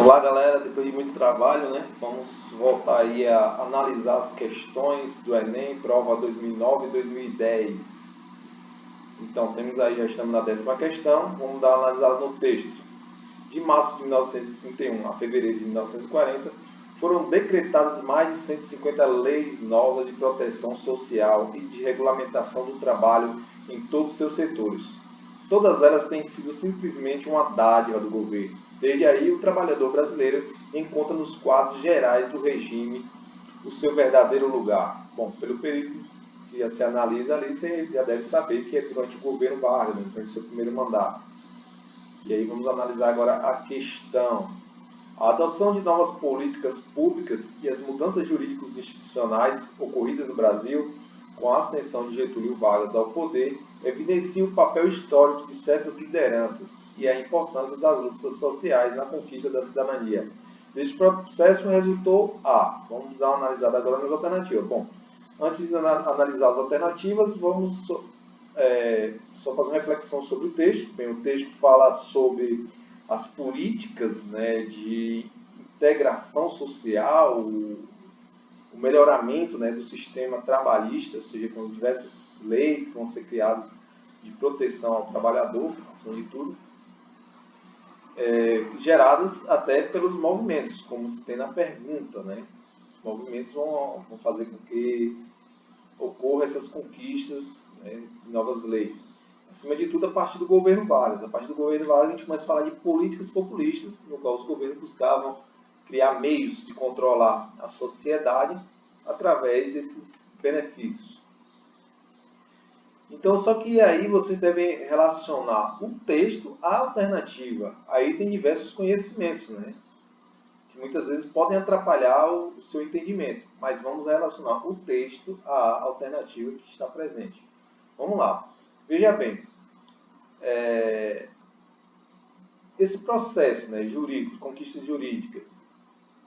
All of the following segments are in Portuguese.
Olá galera, depois de muito trabalho, né? Vamos voltar aí a analisar as questões do Enem, prova 2009 e 2010. Então temos aí, já estamos na 10ª questão, vamos dar uma analisada no texto. De março de 1931 a fevereiro de 1940, foram decretadas mais de 150 leis novas de proteção social e de regulamentação do trabalho em todos os seus setores. Todas elas têm sido simplesmente uma dádiva do governo. Desde aí, o trabalhador brasileiro encontra nos quadros gerais do regime o seu verdadeiro lugar. Bom, pelo período que já se analisa ali, você já deve saber que é durante o governo Vargas, durante o seu primeiro mandato. E aí vamos analisar agora a questão. A adoção de novas políticas públicas e as mudanças jurídicas institucionais ocorridas no Brasil com a ascensão de Getúlio Vargas ao poder evidenciam o papel histórico de certas lideranças e a importância das lutas sociais na conquista da cidadania. Deste processo resultou a... Vamos dar uma analisada agora nas alternativas. Bom, antes de analisar as alternativas, vamos só fazer uma reflexão sobre o texto. Bem, o texto fala sobre as políticas, né, de integração social, o melhoramento, né, do sistema trabalhista, ou seja, com diversas leis que vão ser criadas de proteção ao trabalhador, acima de tudo, geradas até pelos movimentos, como se tem na pergunta, né? Os movimentos vão fazer com que ocorram essas conquistas, né, de novas leis. Acima de tudo, a partir do governo Vargas. A partir do governo Vargas, a gente começa a falar de políticas populistas, no qual os governos buscavam criar meios de controlar a sociedade através desses benefícios. Então, só que aí vocês devem relacionar o texto à alternativa. Aí tem diversos conhecimentos, né, que muitas vezes podem atrapalhar o seu entendimento. Mas vamos relacionar o texto à alternativa que está presente. Vamos lá. Veja bem, esse processo, né, jurídico, conquistas jurídicas,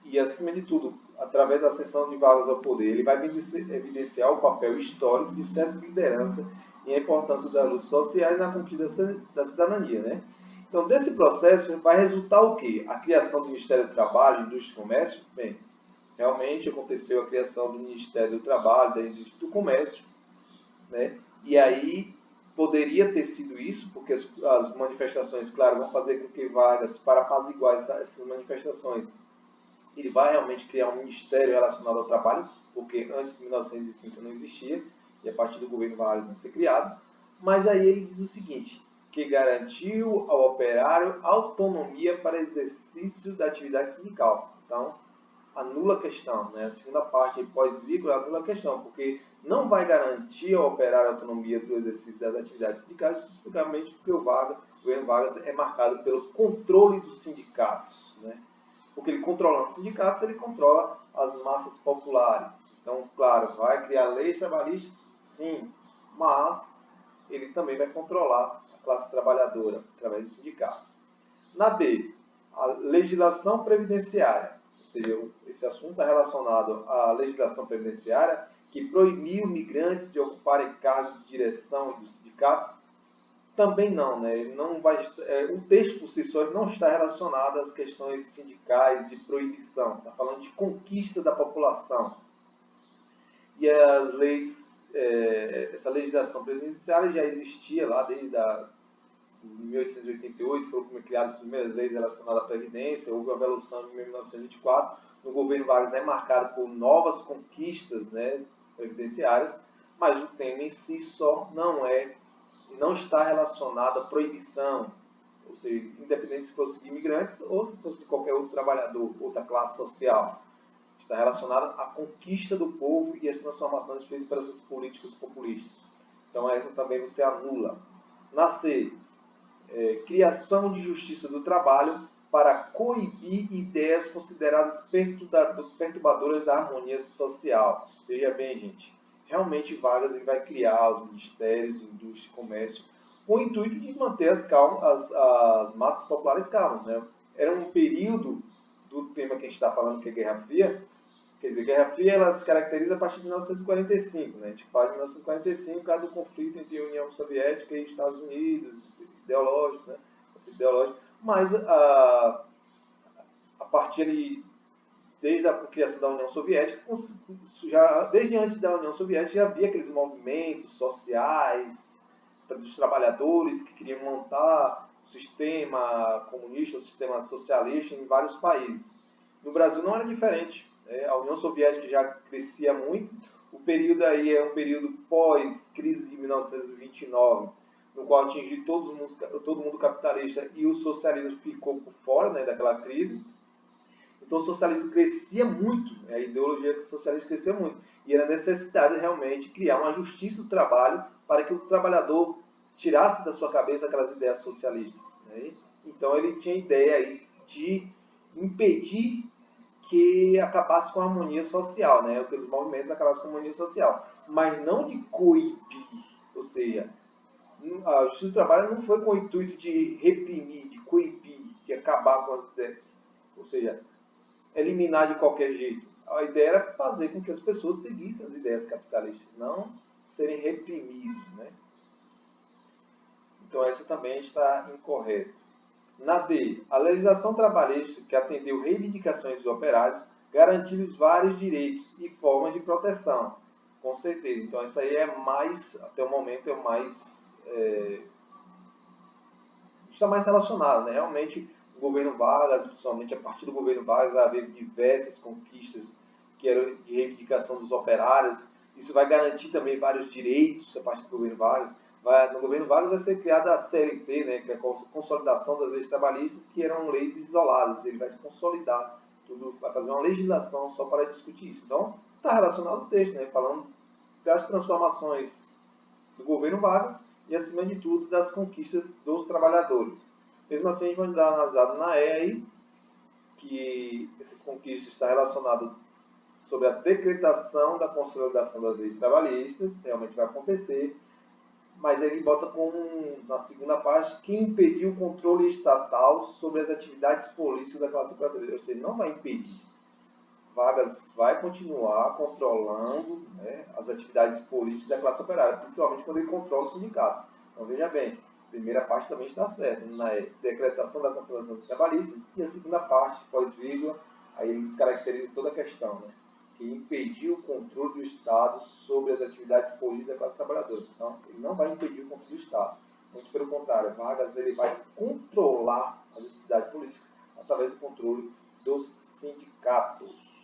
e acima de tudo, através da ascensão de Vargas ao poder, ele vai evidenciar o papel histórico de certas lideranças e a importância das lutas sociais na conquista da cidadania, né? Então, desse processo vai resultar o quê? A criação do Ministério do Trabalho, Indústria e Comércio. Bem, realmente aconteceu a criação do Ministério do Trabalho, da Indústria e do Comércio, né? E aí poderia ter sido isso, porque as manifestações, claro, vão fazer com que Vargas, para apaziguar essas manifestações, ele vai realmente criar um ministério relacionado ao trabalho, porque antes de 1930 não existia, e a partir do governo Vargas vai ser criado. Mas aí ele diz o seguinte, que garantiu ao operário autonomia para exercício da atividade sindical. Então, anula a questão, né? A segunda parte, pós-vírgula, anula a questão, porque não vai garantir ao operário a autonomia do exercício das atividades sindicais, especificamente porque o governo Vargas é marcado pelo controle dos sindicatos, né? Porque ele controlando os sindicatos, ele controla as massas populares. Então, claro, vai criar leis trabalhistas? Sim, mas ele também vai controlar a classe trabalhadora através dos sindicatos. Na B, a legislação previdenciária, ou seja, esse assunto é relacionado à legislação previdenciária que proibiu migrantes de ocuparem cargos de direção dos sindicatos. Também não, né? Não vai, o texto por si só não está relacionado às questões sindicais de proibição, está falando de conquista da população. E as leis, essa legislação previdenciária já existia lá desde 1888, foram criadas as primeiras leis relacionadas à Previdência, houve a Revolução de 1924, no governo Vargas é marcado por novas conquistas, né, previdenciárias, mas o tema em si só não está relacionado à proibição, ou seja, independente se fosse de imigrantes ou se fosse de qualquer outro trabalhador, outra classe social. Está relacionado à conquista do povo e às transformações feitas pelas políticas populistas. Então, essa também você anula. Na C, criação de justiça do trabalho para coibir ideias consideradas perturbadoras da harmonia social. Veja bem, gente, realmente Vargas ele vai criar os ministérios, indústria e comércio, com o intuito de manter as massas populares calmas, né? Era um período do tema que a gente está falando, que é Guerra Fria. Quer dizer, a Guerra Fria ela se caracteriza a partir de 1945, né? A gente fala de 1945 por causa do conflito entre a União Soviética e Estados Unidos, ideológico, né? Ideológico. Mas a partir de desde a criação da União Soviética, desde antes da União Soviética já havia aqueles movimentos sociais dos trabalhadores que queriam montar o sistema comunista, o sistema socialista em vários países. No Brasil não era diferente. A União Soviética já crescia muito. O período aí é um período pós-crise de 1929, no qual atingiu todo mundo capitalista e o socialismo ficou por fora, né, daquela crise. Então o socialismo crescia muito, a ideologia socialista crescia muito. E era necessidade realmente criar uma justiça do trabalho para que o trabalhador tirasse da sua cabeça aquelas ideias socialistas. Né? Então ele tinha a ideia aí de impedir que acabasse com a harmonia social, né? Que os movimentos acabassem com a harmonia social. Mas não de coibir, ou seja, a justiça do trabalho não foi com o intuito de reprimir, de coibir, de acabar com as ideias. Ou seja, eliminar de qualquer jeito. A ideia era fazer com que as pessoas seguissem as ideias capitalistas, não serem reprimidos. Né? Então, essa também está incorreta. Na D, a legislação trabalhista que atendeu reivindicações dos operários garantiu os vários direitos e formas de proteção. Com certeza. Então, essa aí é mais, até o momento, está mais relacionado. Né? Realmente, o governo Vargas, principalmente a partir do governo Vargas, haver diversas conquistas que eram de reivindicação dos operários. Isso vai garantir também vários direitos a partir do governo Vargas. No governo Vargas vai ser criada a CLT, né, que é a consolidação das leis trabalhistas, que eram leis isoladas. Ele vai se consolidar, vai fazer uma legislação só para discutir isso. Então, está relacionado ao texto, né, falando das transformações do governo Vargas e, acima de tudo, das conquistas dos trabalhadores. Mesmo assim, a gente vai dar uma analisada na E aí, que essas conquistas estão relacionadas sobre a decretação da consolidação das leis trabalhistas, realmente vai acontecer, mas ele bota na segunda parte, que impediu o controle estatal sobre as atividades políticas da classe trabalhadora. Ou seja, não vai impedir. Vargas vai continuar controlando, né, as atividades políticas da classe operária, principalmente quando ele controla os sindicatos. Então, veja bem, a primeira parte também está certa, na decretação da consolidação dos trabalhistas, e a segunda parte, pós-vírgula, aí ele descaracteriza toda a questão, né, que impediu o controle do Estado sobre as atividades políticas da classe trabalhadora. Então, ele não vai impedir o controle do Estado. Muito pelo contrário, Vargas ele vai controlar as atividades políticas através do controle dos sindicatos.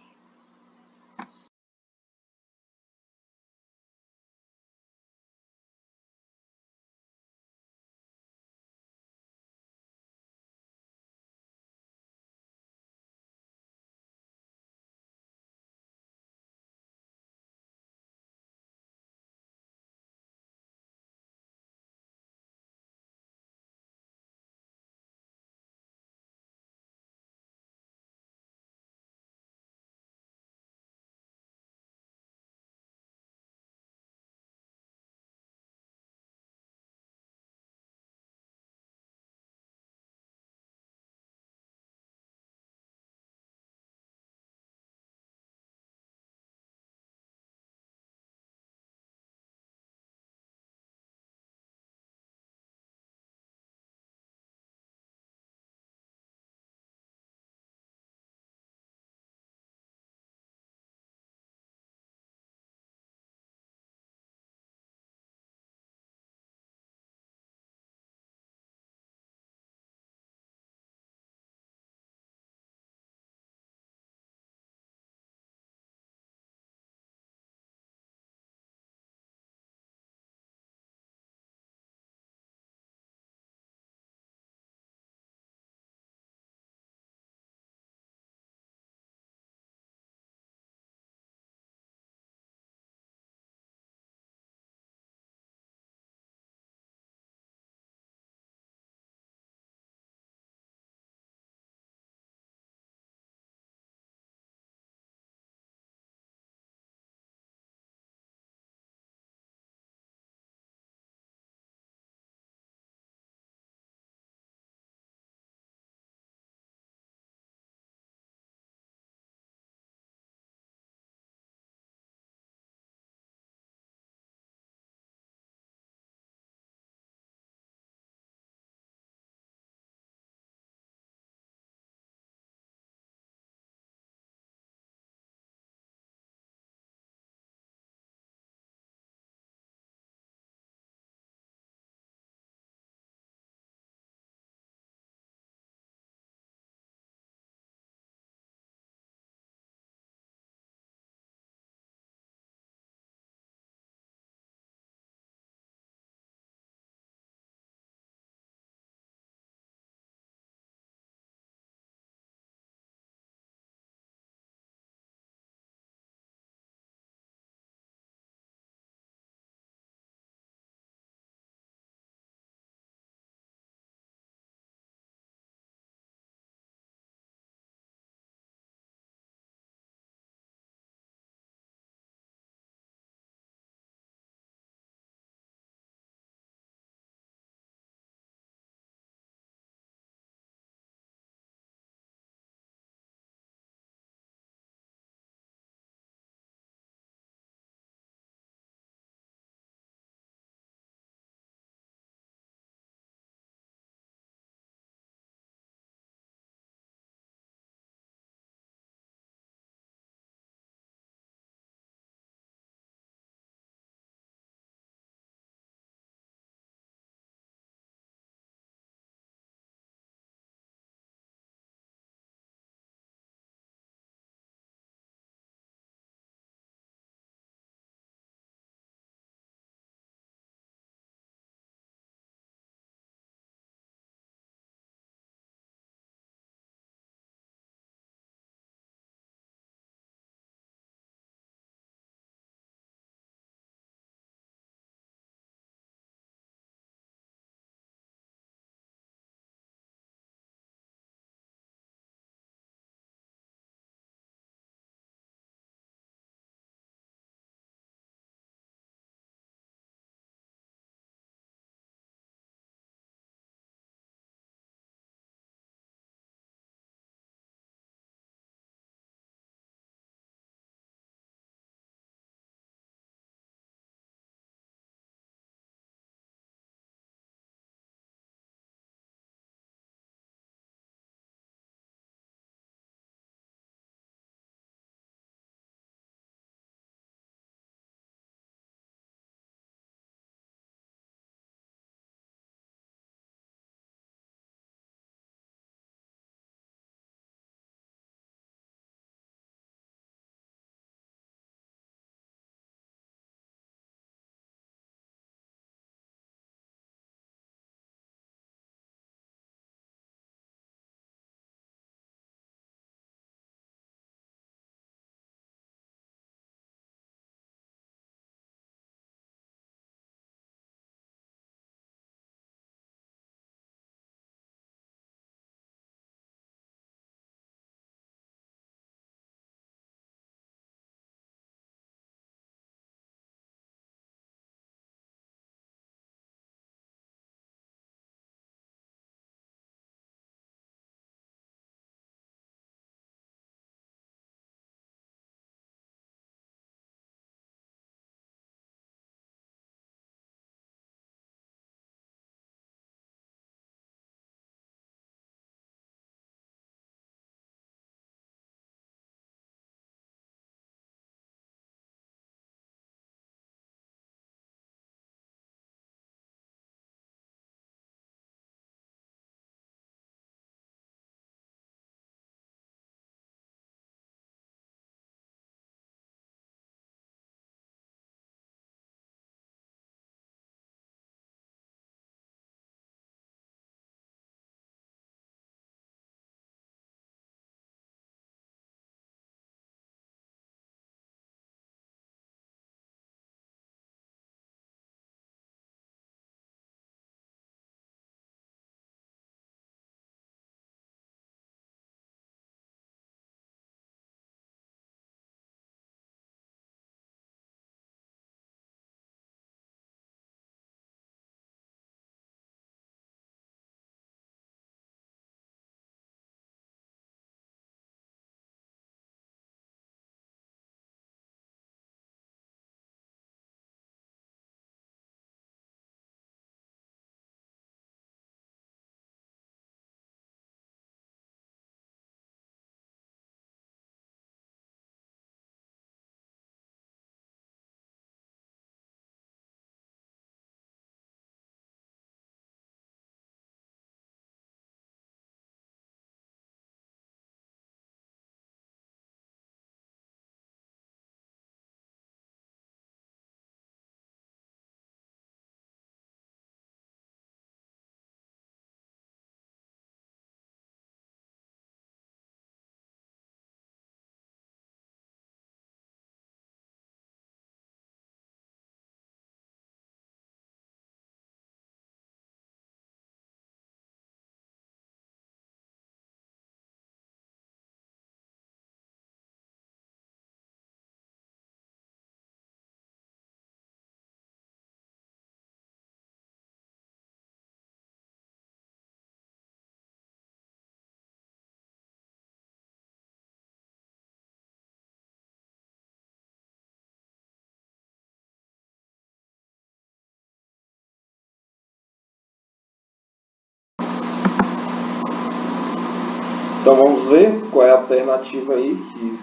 Então vamos ver qual é a alternativa aí que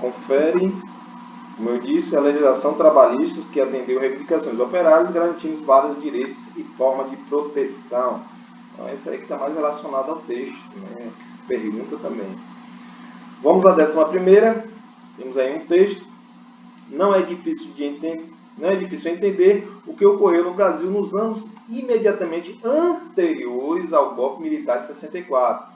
confere. Como eu disse, a legislação trabalhista que atendeu reivindicações operárias, garantindo vários direitos e forma de proteção. Então, esse aí que está mais relacionado ao texto, né, que se pergunta também. Vamos à 11ª. Temos aí um texto. Não é difícil entender o que ocorreu no Brasil nos anos imediatamente anteriores ao golpe militar de 64.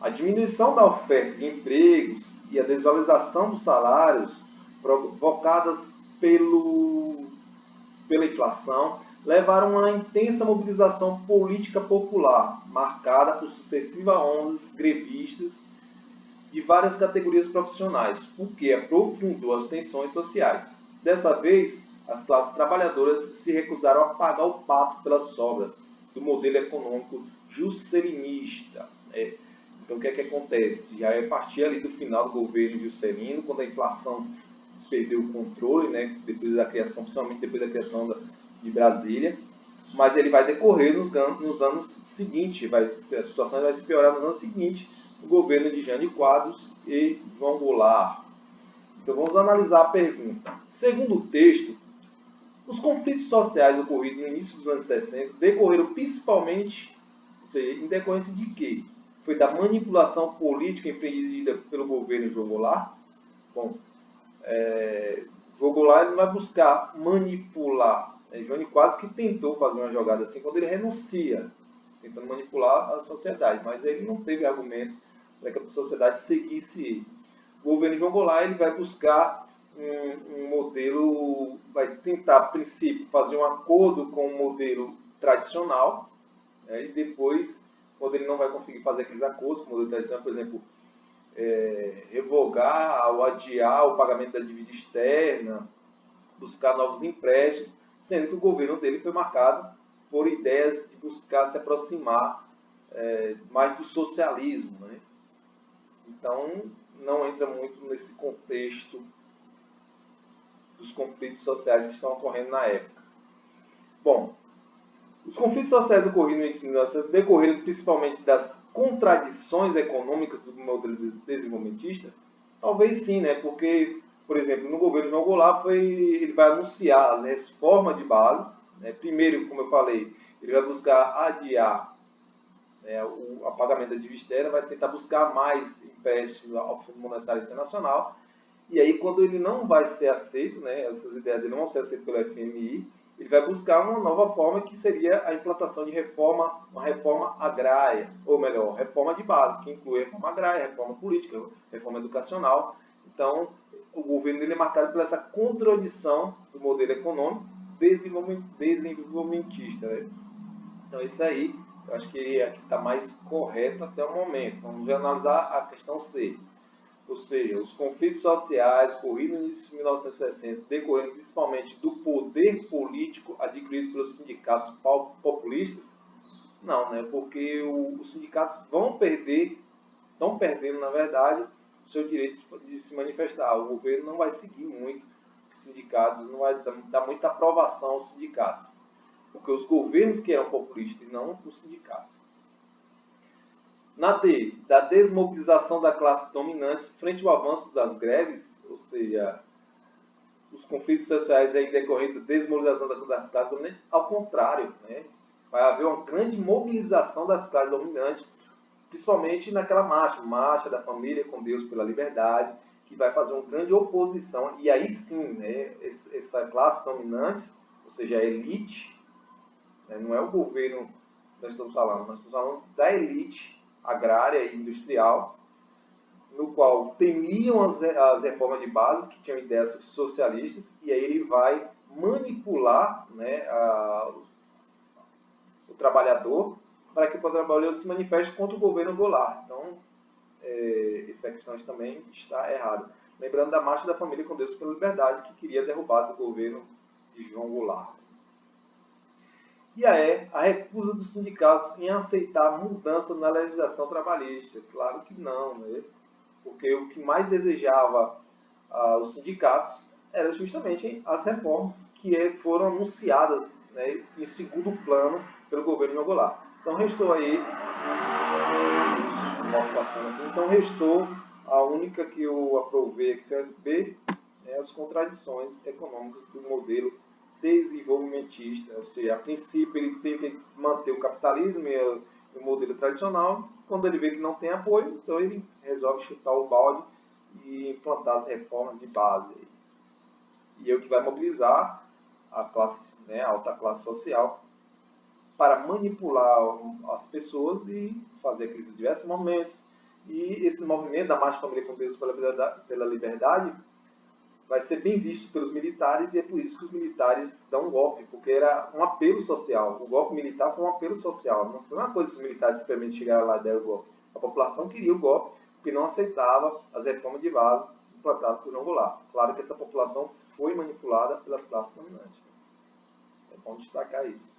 A diminuição da oferta de empregos e a desvalorização dos salários provocadas pela inflação levaram a uma intensa mobilização política popular, marcada por sucessivas ondas grevistas de várias categorias profissionais, o que aprofundou as tensões sociais. Dessa vez, as classes trabalhadoras se recusaram a pagar o pato pelas sobras do modelo econômico juscelinista. Então, o que é que acontece? Já é a partir ali do final do governo Juscelino, quando a inflação perdeu o controle, né, depois da criação, principalmente depois da criação de Brasília, mas ele vai decorrer nos anos seguintes, a situação vai se piorar nos anos seguintes, no governo de Jânio Quadros e João Goulart. Então vamos analisar a pergunta. Segundo o texto, os conflitos sociais ocorridos no início dos anos 60 decorreram principalmente, ou seja, em decorrência de quê? Foi da manipulação política empreendida pelo governo João Goulart? Bom, João Goulart não vai buscar manipular. É Jânio Quadros que tentou fazer uma jogada assim quando ele renuncia, tentando manipular a sociedade, mas ele não teve argumentos para que a sociedade seguisse ele. O governo João Goulart ele vai buscar um modelo, vai tentar, a princípio, fazer um acordo com o modelo tradicional, né, e depois, quando ele não vai conseguir fazer aqueles acordos com o modelo tradicional, por exemplo, revogar ou adiar o pagamento da dívida externa, buscar novos empréstimos, sendo que o governo dele foi marcado por ideias de buscar se aproximar mais do socialismo, né? Então, não entra muito nesse contexto dos conflitos sociais que estão ocorrendo na época. Bom, os conflitos sociais ocorridos no início da nossa decorreram principalmente das contradições econômicas do modelo desenvolvimentista? Talvez sim, né? Porque, por exemplo, no governo João Goulart ele vai anunciar as reformas de base, né? Primeiro, como eu falei, ele vai buscar adiar, né, o pagamento da dívida externa, vai tentar buscar mais empréstimos ao Fundo Monetário Internacional, e aí quando ele não vai ser aceito, né, essas ideias dele não vão ser aceitas pelo FMI, ele vai buscar uma nova forma que seria a implantação de uma reforma agrária, ou melhor, reforma de base, que inclui reforma agrária, reforma política, reforma educacional. Então, o governo dele é marcado por essa contradição do modelo econômico desenvolvimentista. Né? Então, isso aí, eu acho que aqui está mais correto até o momento. Vamos analisar a questão C. Ou seja, os conflitos sociais ocorridos no início de 1960, decorrendo principalmente do poder político adquirido pelos sindicatos populistas? Não, né? Porque os sindicatos estão perdendo, na verdade, o seu direito de se manifestar. O governo não vai seguir muito os sindicatos, não vai dar muita aprovação aos sindicatos. Porque os governos que eram populistas e não os sindicatos. Na D, da desmobilização da classe dominante frente ao avanço das greves, ou seja, os conflitos sociais aí decorrendo da desmobilização das classes dominantes, ao contrário, né? Vai haver uma grande mobilização das classes dominantes, principalmente naquela marcha da família com Deus pela liberdade, que vai fazer uma grande oposição, e aí sim, né, essa classe dominante, ou seja, a elite, né, não é o governo que nós estamos falando da elite agrária e industrial, no qual temiam as reformas de base, que tinham ideias socialistas, e aí ele vai manipular, né, o trabalhador para que o trabalhador se manifeste contra o governo Goulart. Então, essa questão também está errada. Lembrando da Marcha da Família com Deus pela Liberdade, que queria derrubar o governo de João Goulart. E a recusa dos sindicatos em aceitar mudança na legislação trabalhista. Claro que não, né? Porque o que mais desejava os sindicatos era justamente as reformas que foram anunciadas, né, em segundo plano pelo governo João Goulart. Então restou aí uma passando aqui. Então, restou a única que eu aprovei aqui, que é B, as contradições econômicas do modelo desenvolvimentista. Ou seja, a princípio ele tem que manter o capitalismo e o modelo tradicional. Quando ele vê que não tem apoio, então ele resolve chutar o balde e implantar as reformas de base. E é o que vai mobilizar a classe, a alta classe social para manipular as pessoas e fazer a crise em diversos momentos. E esse movimento da Marcha Família com Deus pela Liberdade vai ser bem visto pelos militares e é por isso que os militares dão um golpe, porque era um apelo social. O golpe militar foi um apelo social, não foi uma coisa que os militares simplesmente chegaram lá e deram o golpe. A população queria o golpe porque não aceitava as reformas de base implantadas por João Goulart. Claro que essa população foi manipulada pelas classes dominantes. É bom destacar isso.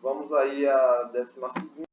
Vamos aí à 12ª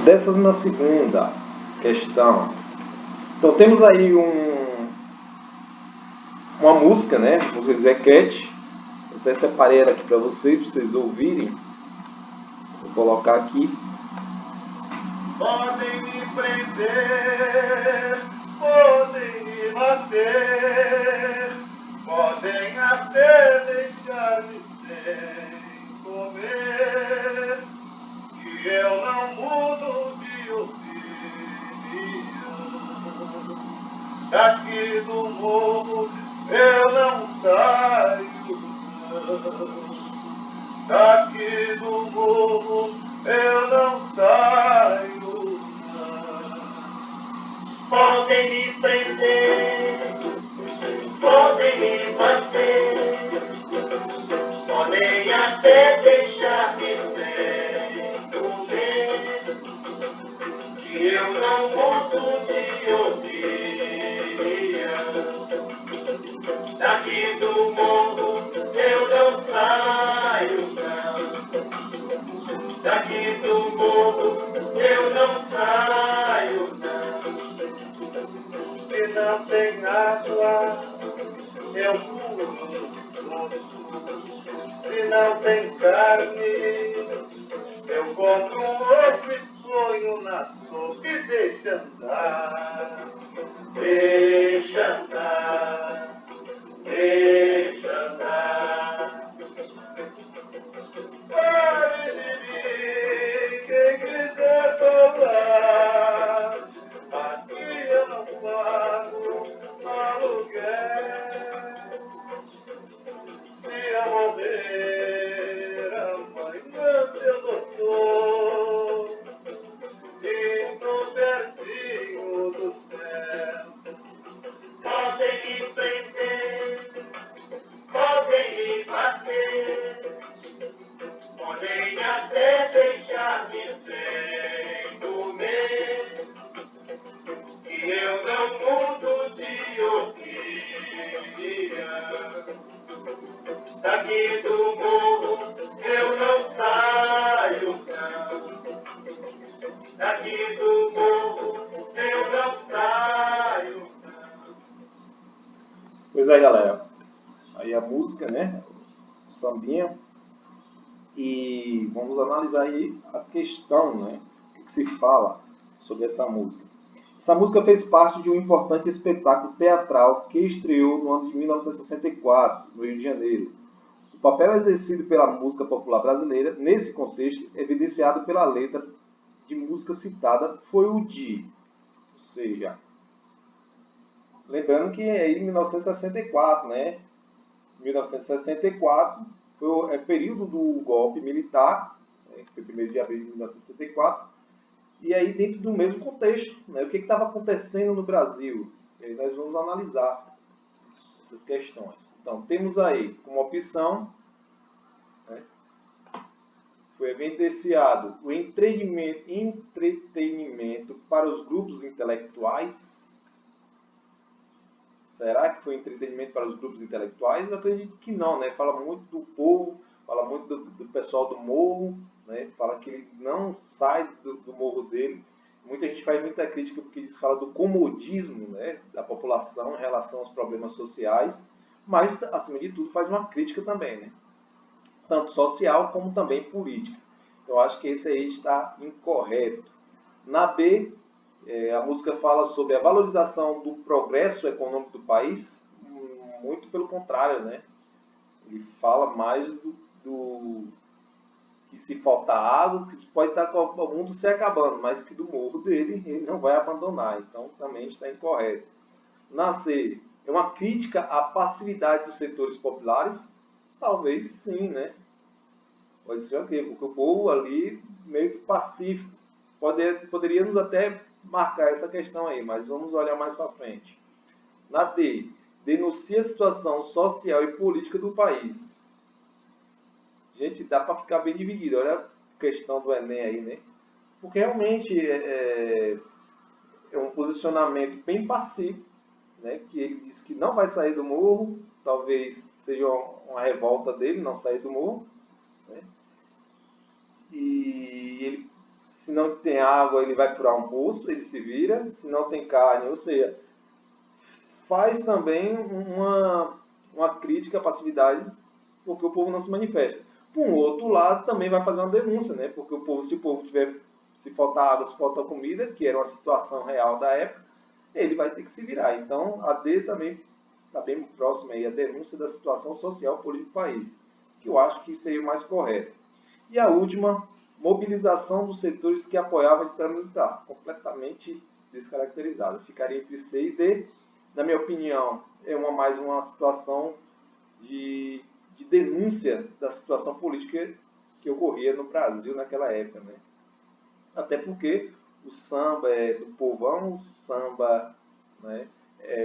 12ª questão. Então temos aí uma música, né? Música Zequete. Eu até separei ela aqui para vocês ouvirem. Vou colocar aqui. Podem me prender, podem me bater, podem até deixar-me sem comer, e eu não mudo de opinião. Daqui do morro eu não saio, não. Daqui do morro eu não saio, não. Podem me prender, podem me bater, podem até deixar-me sem comer, que eu não mudo de opinião. Daqui do morro eu não saio, não. Daqui do morro eu não saio, não. Se não tem água, eu pulo. Se não tem carne, eu compro um ovo e ponho na sopa e deixa andar. Deixa andar. Deixa andar. Pare de mim, quem quiser falar. Aqui eu não pago aluguel. Se eu morrer, a mãe manda eu doutor. E no pertinho do céu. Podem me prender, podem me bater, podem até deixar-me sem comer, e eu não mudo de opinião. Daqui do morro eu não saio, não. Daqui do morro eu não saio, não. Pois é, galera. Aí a música, né? O sambinha. E vamos analisar aí a questão, né? O que se fala sobre essa música. Essa música fez parte de um importante espetáculo teatral que estreou no ano de 1964, no Rio de Janeiro. O papel exercido pela música popular brasileira, nesse contexto, evidenciado pela letra de música citada, foi o de, ou seja, lembrando que é em 1964, né? 1964 foi período do golpe militar, né, que foi 1º de abril de 1964, e aí dentro do mesmo contexto, né, o que estava acontecendo no Brasil. E aí nós vamos analisar essas questões. Então, temos aí como opção, né, foi evidenciado o entretenimento para os grupos intelectuais. Será que foi entretenimento para os grupos intelectuais? Eu acredito que não, né? Fala muito do povo, fala muito do pessoal do morro, né? Fala que ele não sai do morro dele. Muita gente faz muita crítica porque eles falam do comodismo, né, da população em relação aos problemas sociais, mas, acima de tudo, faz uma crítica também, né? Tanto social como também política. Eu acho que esse aí está incorreto. Na B, a música fala sobre a valorização do progresso econômico do país, muito pelo contrário, né? Ele fala mais do que se faltar água, que pode estar com o mundo se acabando, mas que do morro dele ele não vai abandonar. Então também está incorreto. Na C, é uma crítica à passividade dos setores populares? Talvez sim, né? Pode ser o quê? Porque o povo ali meio que pacífico. Poderíamos até marcar essa questão aí, mas vamos olhar mais para frente. Na D, denuncia a situação social e política do país. Gente, dá para ficar bem dividido. Olha a questão do Enem aí, né? Porque realmente é um posicionamento bem pacífico, né? Que ele diz que não vai sair do morro, talvez seja uma revolta dele não sair do morro, né? E ele Se não tem água, ele vai furar um poço, ele se vira. Se não tem carne, ou seja, faz também uma crítica à passividade, porque o povo não se manifesta. Por um outro lado, também vai fazer uma denúncia, né? Porque o povo, se o povo tiver, se faltar água, se faltar comida, que era uma situação real da época, ele vai ter que se virar. Então, a D também está bem próxima aí, a denúncia da situação social política do país, que eu acho que seria o mais correto. E a última, mobilização dos setores que apoiavam a ditadura militar, completamente descaracterizada. Ficaria entre C e D. Na minha opinião, é mais uma situação de denúncia da situação política que ocorria no Brasil naquela época, né? Até porque o samba é do povão, o samba, né,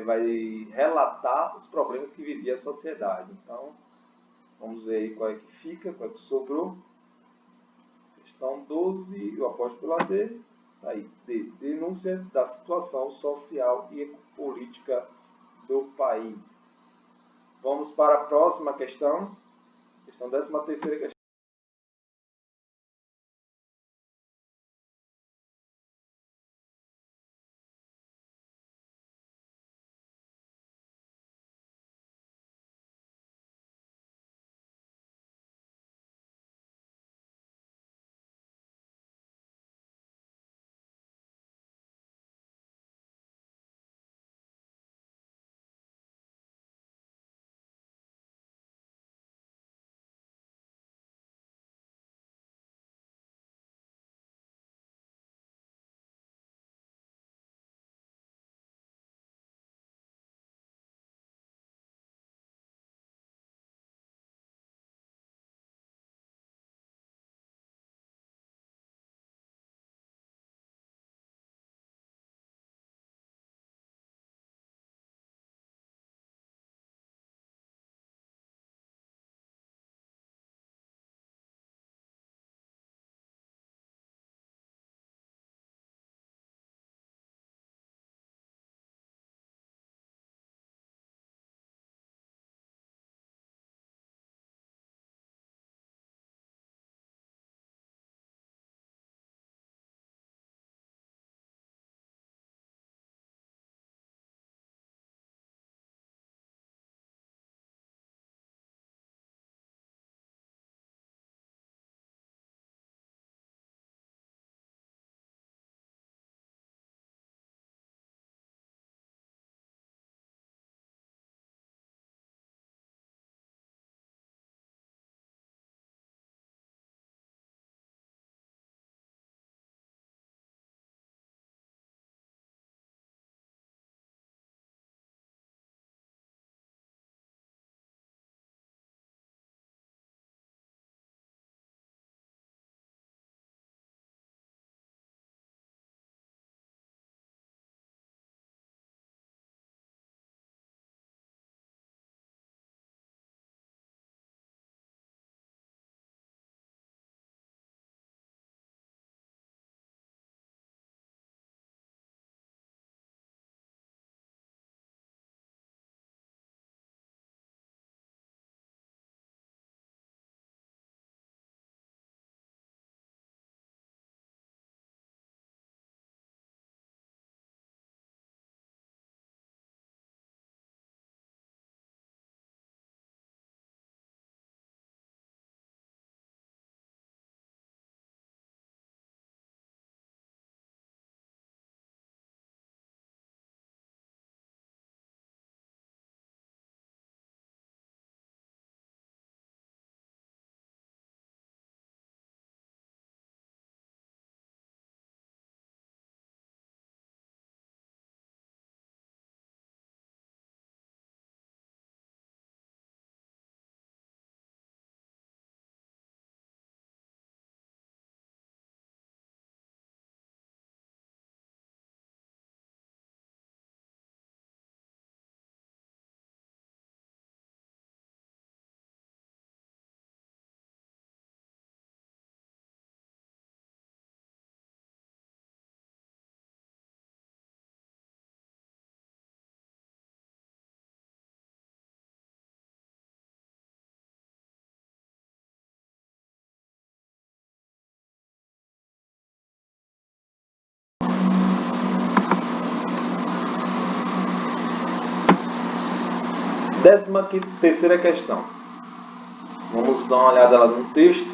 vai relatar os problemas que vivia a sociedade. Então, vamos ver aí qual é que fica, qual é que sobrou. Questão 12, eu aposto pela D. Aí, D, denúncia da situação social e política do país. Vamos para a próxima questão. Questão 13ª questão. 13ª questão. Vamos dar uma olhada lá no texto.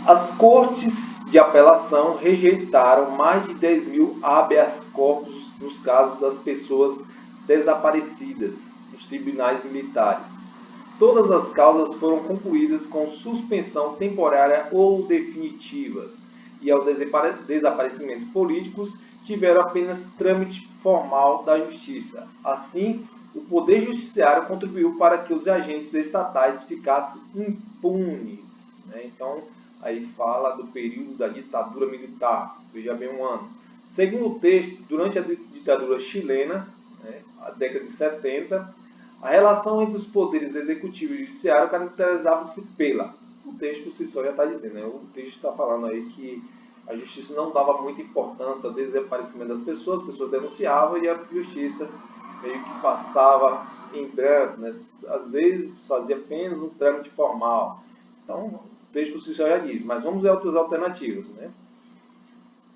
As cortes de apelação rejeitaram mais de 10.000 habeas corpus nos casos das pessoas desaparecidas nos tribunais militares. Todas as causas foram concluídas com suspensão temporária ou definitivas, e ao desaparecimento políticos tiveram apenas trâmite formal da justiça. Assim, o Poder Judiciário contribuiu para que os agentes estatais ficassem impunes. Então, aí fala do período da ditadura militar, veja bem um ano. Segundo o texto, durante a ditadura chilena, a década de 70, a relação entre os poderes executivo e judiciário caracterizava-se pela... O texto por si só já está dizendo, o texto está falando aí que a justiça não dava muita importância ao desaparecimento das pessoas, as pessoas denunciavam e a justiça meio que passava em branco, às vezes fazia apenas um trâmite formal. Então, o texto por si só já diz, mas vamos ver outras alternativas.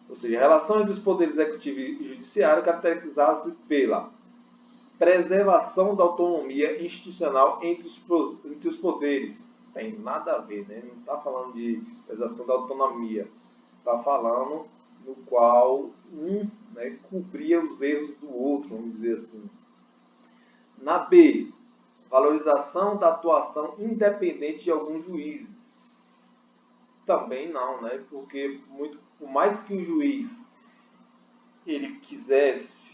Ou seja, a relação entre os poderes executivo e judiciário caracterizava-se pela preservação da autonomia institucional entre os poderes. Tem nada a ver, não está falando de preservação da autonomia. Está falando no qual cobria os erros do outro, vamos dizer assim. Na B, valorização da atuação independente de alguns juízes. Também não, porque por mais que o juiz ele quisesse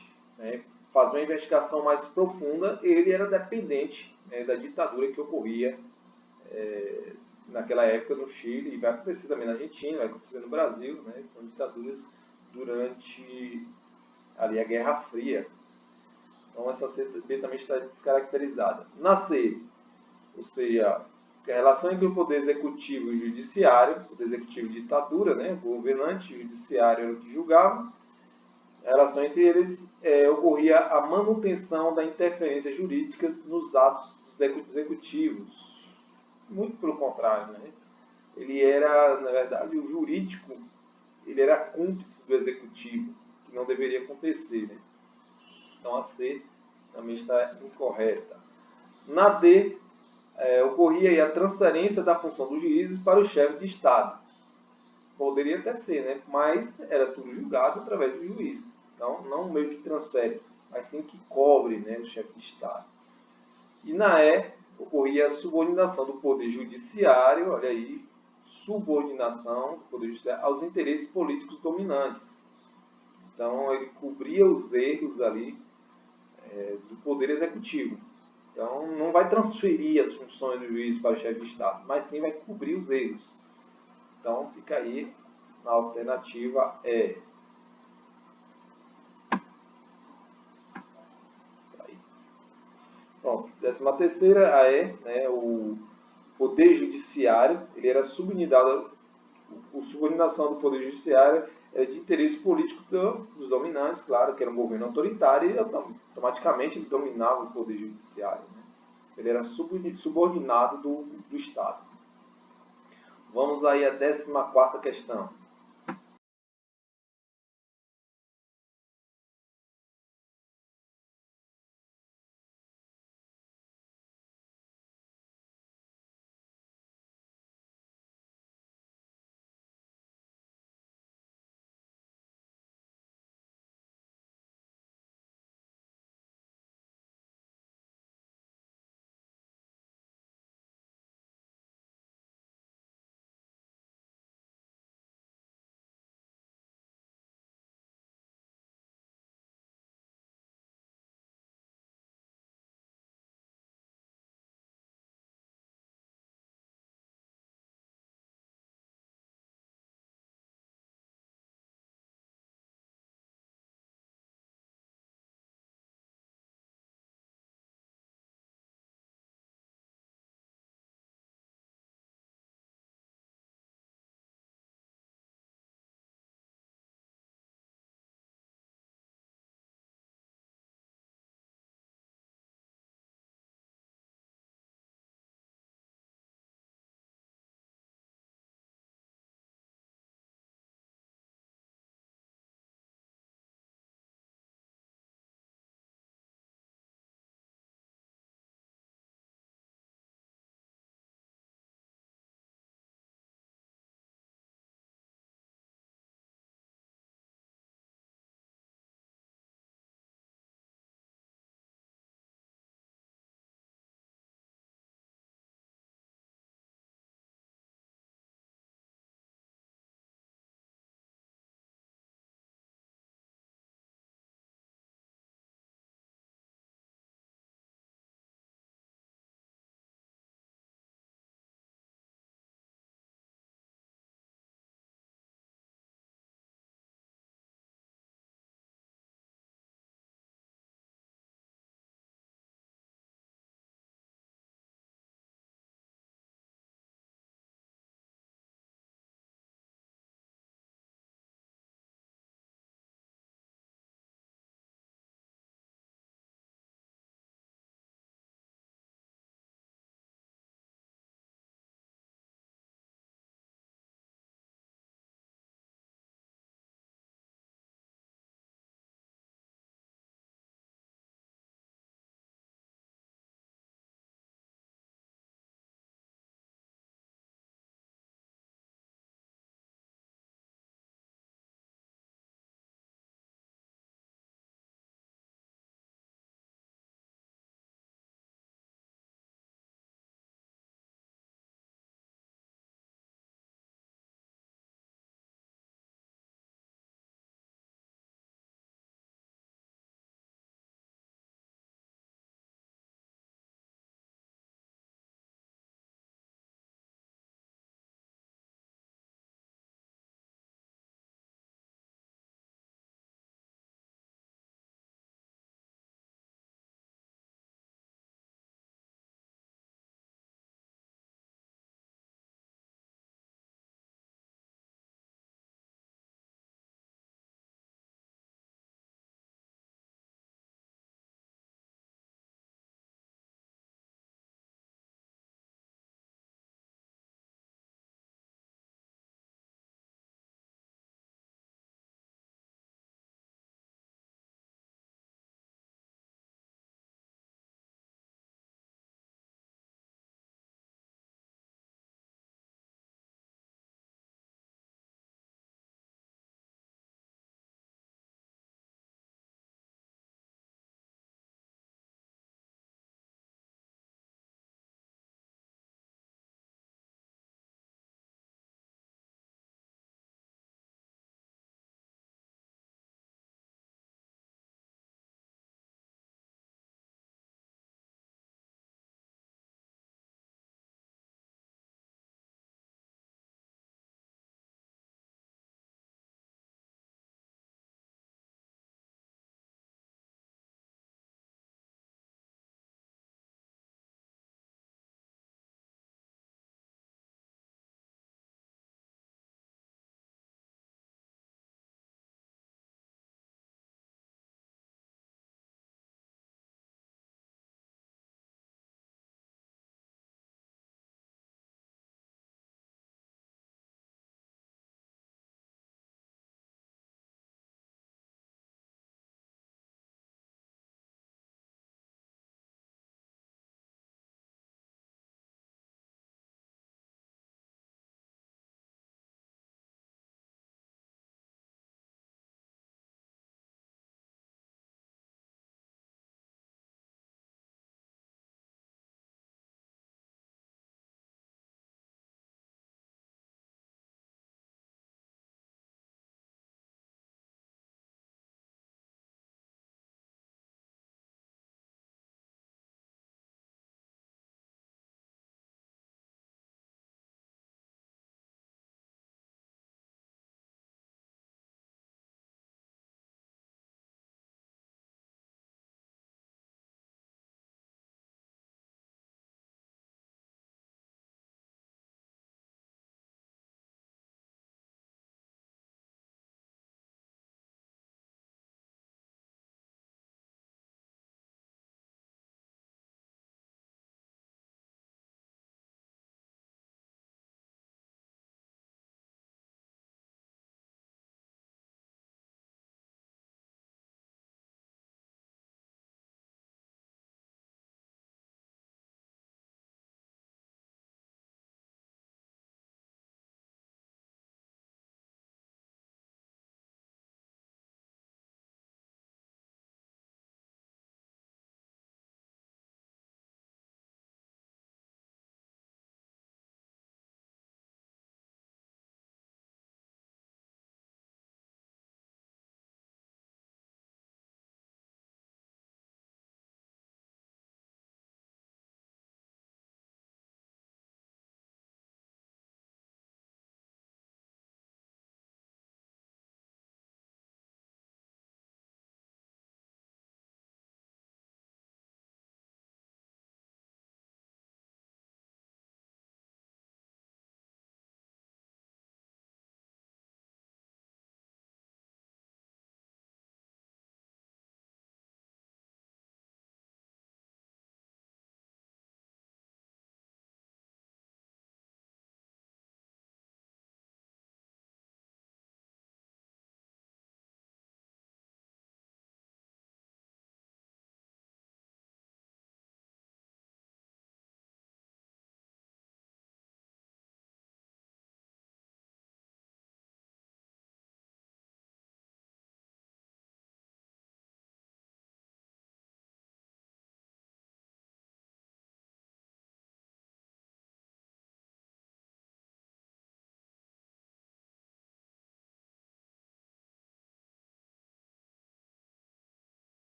fazer uma investigação mais profunda, ele era dependente da ditadura que ocorria naquela época no Chile, e vai acontecer também na Argentina, vai acontecer no Brasil, são ditaduras durante ali a Guerra Fria. Então essa B também está descaracterizada. Na C, ou seja, a relação entre o poder executivo e o judiciário, o poder executivo e ditadura, o governante e o judiciário era o que julgava. A relação entre eles ocorria a manutenção da interferência jurídica nos atos dos executivos. Muito pelo contrário, ele era, na verdade, o jurídico, ele era cúmplice do executivo, que não deveria acontecer. Então a C também está incorreta. Na D, ocorria aí a transferência da função dos juízes para o chefe de Estado. Poderia até ser, mas era tudo julgado através do juiz. Então, não meio que transfere, mas sim que cobre o chefe de Estado. E na E, ocorria a subordinação do Poder Judiciário, olha aí, subordinação do Poder Judiciário aos interesses políticos dominantes. Então, ele cobria os erros ali do Poder Executivo. Então, não vai transferir as funções do juiz para o chefe de Estado, mas sim vai cobrir os erros. Então, fica aí na alternativa E. Pronto, 13ª, a E, o Poder Judiciário, ele era subordinado, a subordinação do Poder Judiciário era de interesse político dos dominantes, claro, que era um governo autoritário, e automaticamente ele dominava o Poder Judiciário. Ele era subordinado do Estado. Vamos aí à 14ª questão.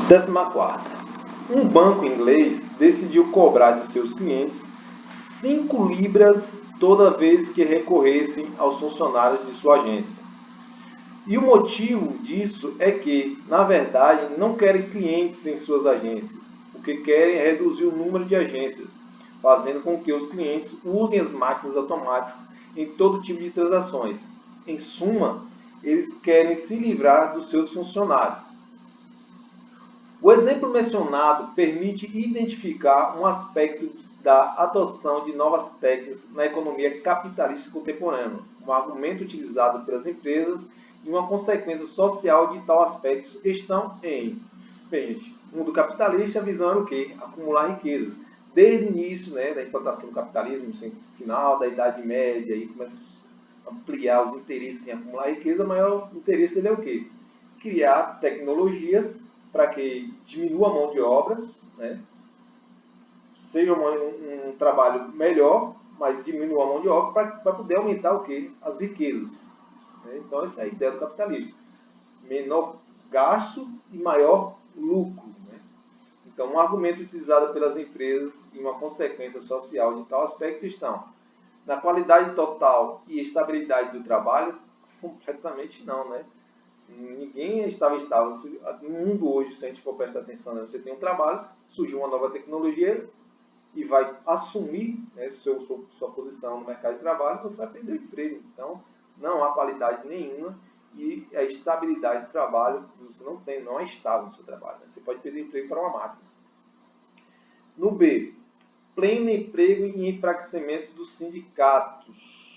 14ª. Um banco inglês decidiu cobrar de seus clientes 5 libras toda vez que recorressem aos funcionários de sua agência. E o motivo disso é que, na verdade, não querem clientes em suas agências. O que querem é reduzir o número de agências, fazendo com que os clientes usem as máquinas automáticas em todo tipo de transações. Em suma, eles querem se livrar dos seus funcionários. O exemplo mencionado permite identificar um aspecto da adoção de novas técnicas na economia capitalista contemporânea, um argumento utilizado pelas empresas e uma consequência social de tal aspecto estão em mundo capitalista. A visão era o quê? Acumular riquezas. Desde o início, né, da implantação do capitalismo, no final da Idade Média, aí começa a ampliar os interesses em acumular riqueza. O maior interesse dele é o quê? Criar tecnologias para que diminua a mão de obra, né? Seja um trabalho melhor, mas diminua a mão de obra para poder aumentar o quê? As riquezas. Né? Então, essa é a ideia do capitalismo. Menor gasto e maior lucro. Né? Então, um argumento utilizado pelas empresas e uma consequência social de tal aspecto estão na qualidade total e estabilidade do trabalho? Completamente não, né? Ninguém estava estável. No mundo hoje, se a gente for prestar atenção, né, você tem um trabalho, surgiu uma nova tecnologia e vai assumir, né, sua posição no mercado de trabalho, você vai perder o emprego. Então, não há qualidade nenhuma e a estabilidade do trabalho você não é estável no seu trabalho. Né? Você pode perder o emprego para uma máquina. No B, pleno emprego e enfraquecimento dos sindicatos.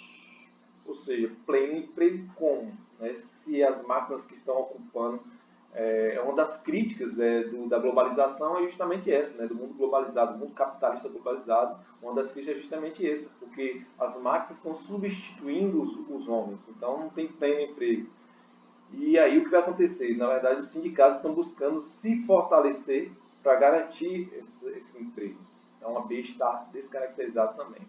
Ou seja, pleno emprego como? Né? Se as máquinas que estão ocupando... uma das críticas, né, da globalização é justamente essa, né, do mundo globalizado, do mundo capitalista globalizado. Uma das críticas é justamente essa, porque as máquinas estão substituindo os homens, então não tem pleno emprego. E aí o que vai acontecer? Na verdade, os sindicatos estão buscando se fortalecer para garantir esse emprego. Então a B está descaracterizada também.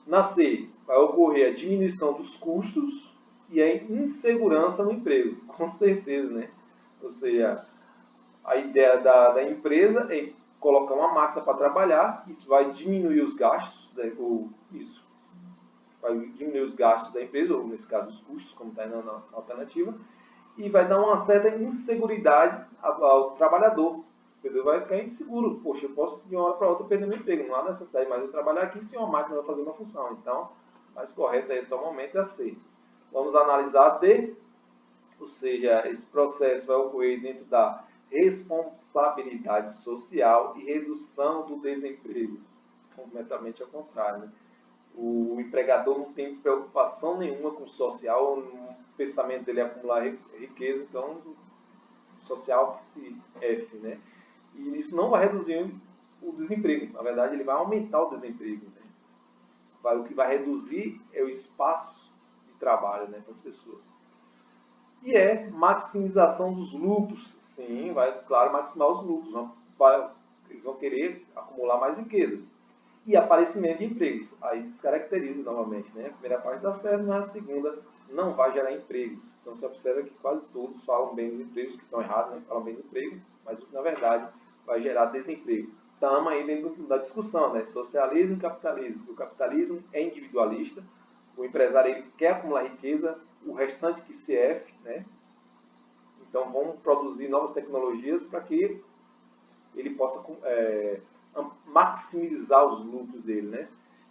Na C, vai ocorrer a diminuição dos custos e a insegurança no emprego, com certeza, né? Ou seja, a ideia da empresa é colocar uma máquina para trabalhar, isso vai diminuir os gastos, né? Isso vai diminuir os gastos da empresa, ou nesse caso os custos, como está na alternativa, e vai dar uma certa inseguridade ao trabalhador. Entendeu? Vai ficar inseguro. Poxa, eu posso de uma hora para outra perder meu emprego. Não há necessidade mais de eu trabalhar aqui se uma máquina vai fazer uma função. Então, mais correto aí até o momento é a C. Vamos analisar a D. Ou seja, esse processo vai ocorrer dentro da responsabilidade social e redução do desemprego. Completamente ao contrário. Né? O empregador não tem preocupação nenhuma com o social, o pensamento dele é acumular riqueza, então o social que se F, né? E isso não vai reduzir o desemprego, na verdade ele vai aumentar o desemprego. Né? O que vai reduzir é o espaço de trabalho, né, para as pessoas. E é maximização dos lucros. Sim, vai, claro, maximizar os lucros. Eles vão querer acumular mais riquezas. E aparecimento de empregos. Aí descaracteriza novamente. Né? A primeira parte dá certo, mas a segunda não vai gerar empregos. Então você observa que quase todos falam bem dos empregos, que estão errados, né? Falam bem do emprego, mas na verdade vai gerar desemprego. Estamos aí dentro da discussão, né? Socialismo e capitalismo. O capitalismo é individualista, o empresário ele quer acumular riqueza, o restante que se F, né? Então vamos produzir novas tecnologias para que ele possa maximizar os lucros dele, né?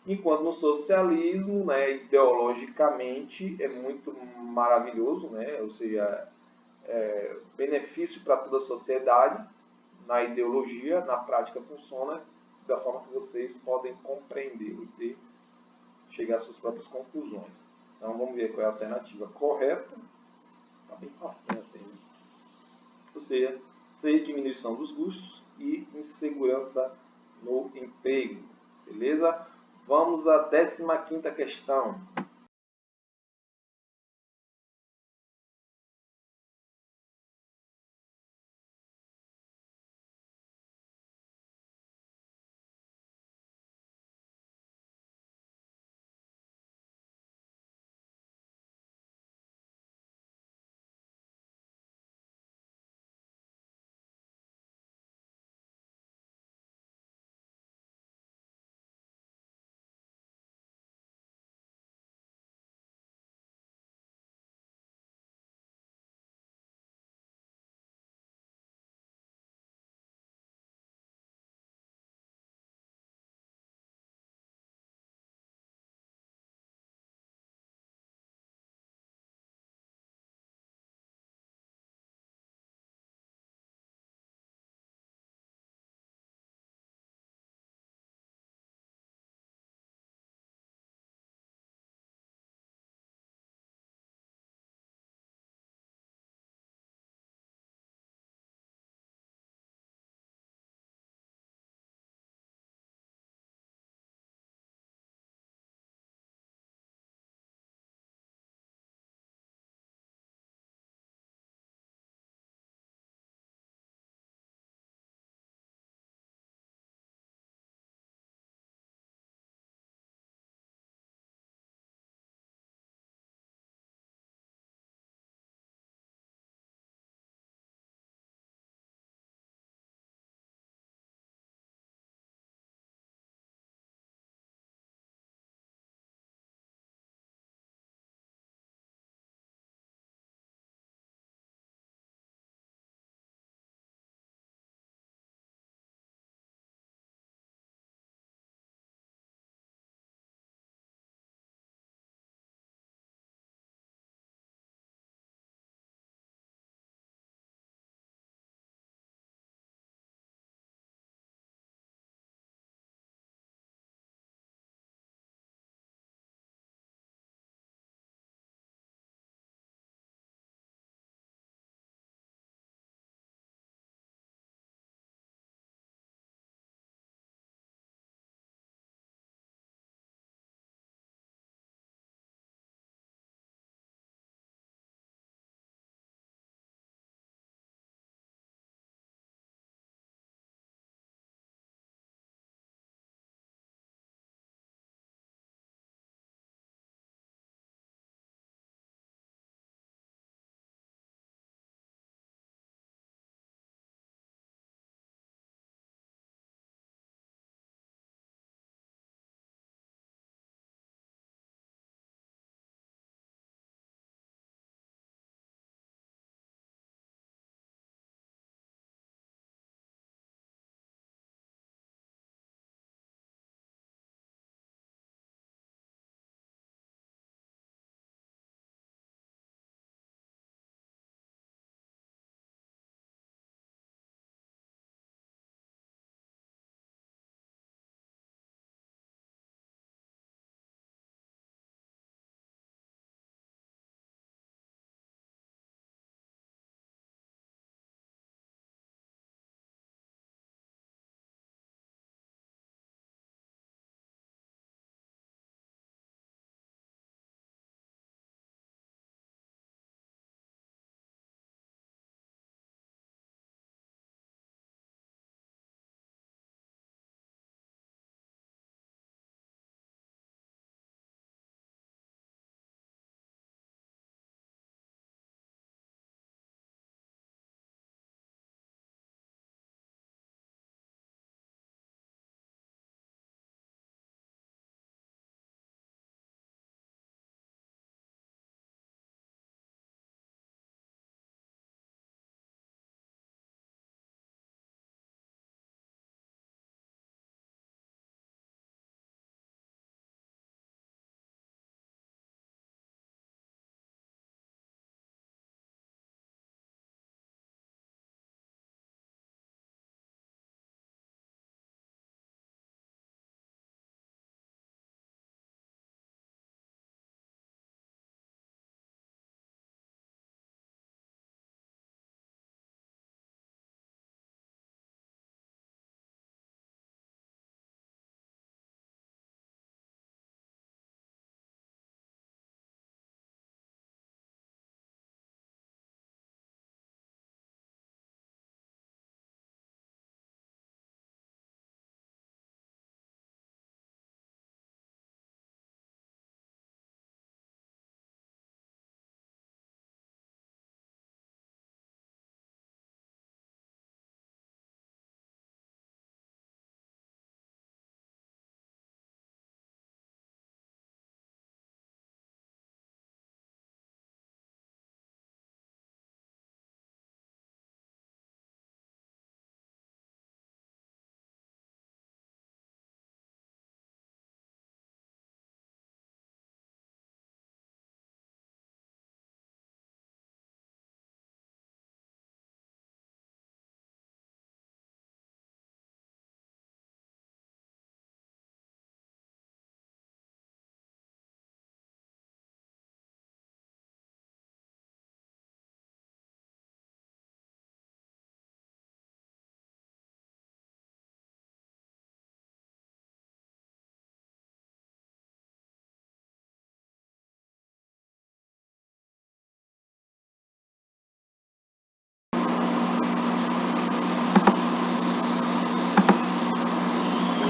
Enquanto no socialismo, né, ideologicamente é muito maravilhoso, né? Ou seja, benefício para toda a sociedade. Na ideologia, na prática funciona da forma que vocês podem compreender e chegar às suas próprias conclusões. Então vamos ver qual é a alternativa correta. Está bem facinho assim. Né? Ou seja, C, diminuição dos custos e insegurança no emprego. Beleza? Vamos à 15ª questão.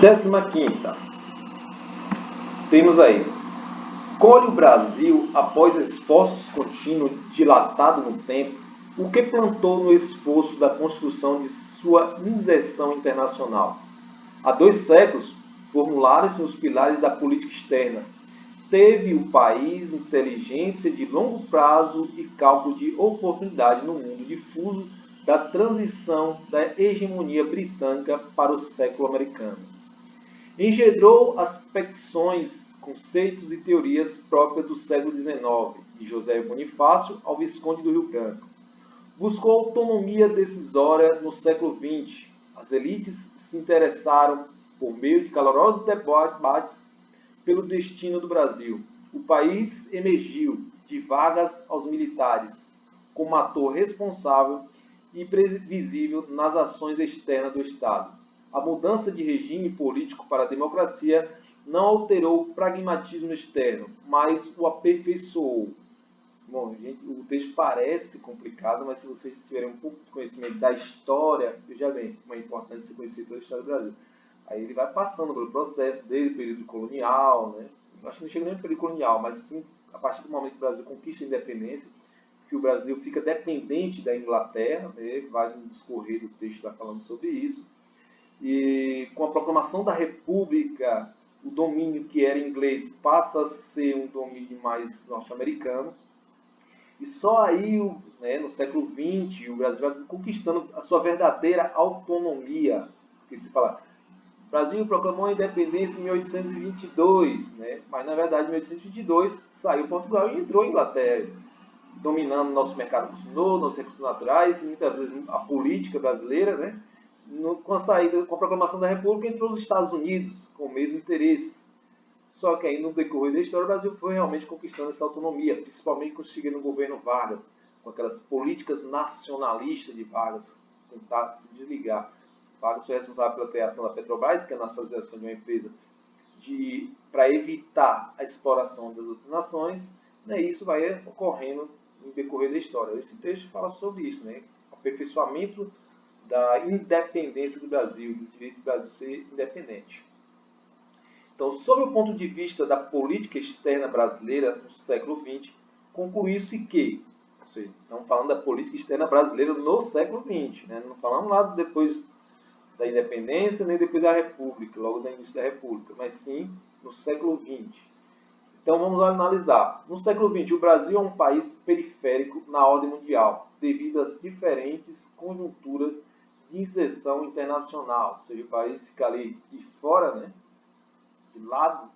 15ª. Temos aí. Colhe o Brasil, após esforços contínuos, dilatado no tempo, o que plantou no esforço da construção de sua inserção internacional. Há 2 séculos, formularam-se os pilares da política externa. Teve o país inteligência de longo prazo e cálculo de oportunidade no mundo difuso da transição da hegemonia britânica para o século americano. Engendrou aspecções, conceitos e teorias próprias do século XIX, de José Bonifácio ao Visconde do Rio Branco. Buscou autonomia decisória no século XX. As elites se interessaram, por meio de calorosos debates, pelo destino do Brasil. O país emergiu de vagas aos militares, como ator responsável e previsível nas ações externas do Estado. A mudança de regime político para a democracia não alterou o pragmatismo externo, mas o aperfeiçoou. Bom, gente, o texto parece complicado, mas se vocês tiverem um pouco de conhecimento da história, veja bem, como é importante você conhecer toda a história do Brasil. Aí ele vai passando pelo processo desde o período colonial, né? Acho que não chega nem no período colonial, mas sim a partir do momento que o Brasil conquista a independência, que o Brasil fica dependente da Inglaterra, né? Vai discorrer do texto vai falando sobre isso. E com a proclamação da República, o domínio que era inglês passa a ser um domínio mais norte-americano. E só aí, né, no século XX, o Brasil vai conquistando a sua verdadeira autonomia. Porque se fala, o Brasil proclamou a independência em 1822, né? Mas na verdade em 1822 saiu Portugal e entrou a Inglaterra, dominando nosso mercado consumidor, nossos recursos naturais e muitas vezes a política brasileira, né? Com a saída, com a proclamação da República, entrou os Estados Unidos com o mesmo interesse. Só que aí no decorrer da história o Brasil foi realmente conquistando essa autonomia, principalmente quando chega no governo Vargas, com aquelas políticas nacionalistas de Vargas, tentar se desligar. Vargas foi responsável pela criação da Petrobras, que é a nacionalização de uma empresa para evitar a exploração das outras nações, né? Isso vai ocorrendo no decorrer da história. Esse texto fala sobre isso, né? O aperfeiçoamento da independência do Brasil, do direito do Brasil ser independente. Então, sob o ponto de vista da política externa brasileira no século XX, concluiu-se que, ou seja, estamos falando da política externa brasileira no século XX, né? Não falamos lá depois da independência, nem depois da República, logo no início da República, mas sim no século XX. Então vamos analisar. No século XX, o Brasil é um país periférico na ordem mundial, devido às diferentes conjunturas de inserção internacional. Ou seja, o país fica ali de fora, né? De lado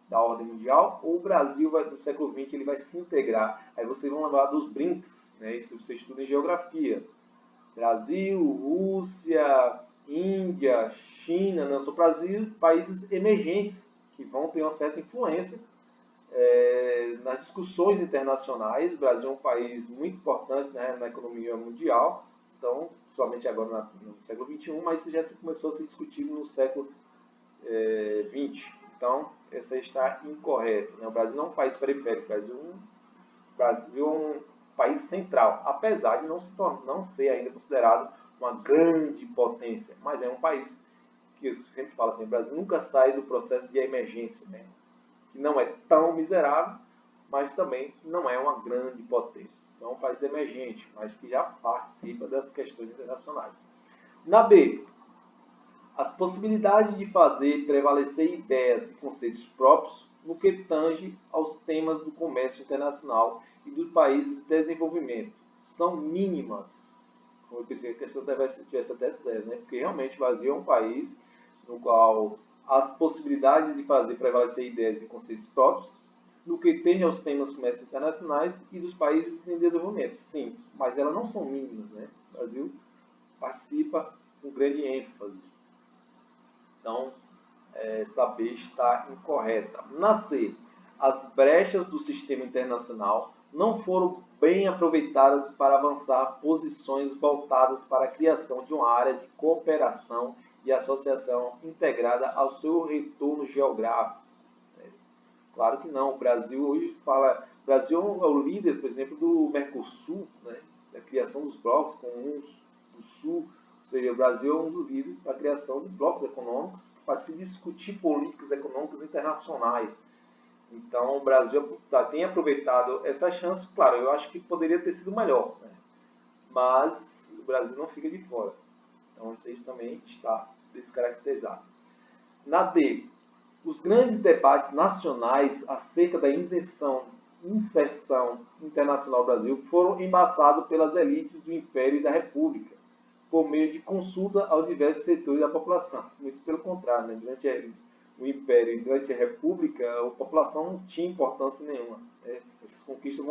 da ordem mundial, ou o Brasil no século XX ele vai se integrar. Aí vocês vão lembrar dos BRICS, né? Isso você estuda em geografia. Brasil, Rússia, Índia, China, não são países emergentes que vão ter uma certa influência nas discussões internacionais. O Brasil é um país muito importante, né, na economia mundial, então, principalmente agora no século XXI, mas isso já começou a ser discutido no século XX. Então, essa está incorreta, né? O Brasil não é um país periférico, o Brasil é um país central, apesar de não ser ainda considerado uma grande potência, mas é um país que eu sempre falo assim, o Brasil nunca sai do processo de emergência, né? Que não é tão miserável, mas também não é uma grande potência. Então é um país emergente, mas que já participa das questões internacionais. Na B, as possibilidades de fazer prevalecer ideias e conceitos próprios no que tange aos temas do comércio internacional e dos países de desenvolvimento são mínimas. Como eu pensei que a questão tivesse até sério, né? Porque realmente o Brasil é um país no qual as possibilidades de fazer prevalecer ideias e conceitos próprios no que tange aos temas comércio internacionais e dos países em desenvolvimento. Sim, mas elas não são mínimas, né? O Brasil participa com grande ênfase. Então, essa B está incorreta. Na C, as brechas do sistema internacional não foram bem aproveitadas para avançar posições voltadas para a criação de uma área de cooperação e associação integrada ao seu retorno geográfico. Claro que não. O Brasil hoje fala... O Brasil é o líder, por exemplo, do Mercosul, né? Da criação dos blocos comuns do Sul. Ou seja, o Brasil é um dos líderes para a criação de blocos econômicos para se discutir políticas econômicas internacionais. Então, o Brasil tem aproveitado essa chance. Claro, eu acho que poderia ter sido melhor, né? Mas o Brasil não fica de fora. Então, isso aí também está descaracterizado. Na D, os grandes debates nacionais acerca da inserção internacional do Brasil foram embaçados pelas elites do Império e da República, por meio de consulta aos diversos setores da população. Muito pelo contrário, né? Durante o Império e durante a República, a população não tinha importância nenhuma, né? Essas conquistas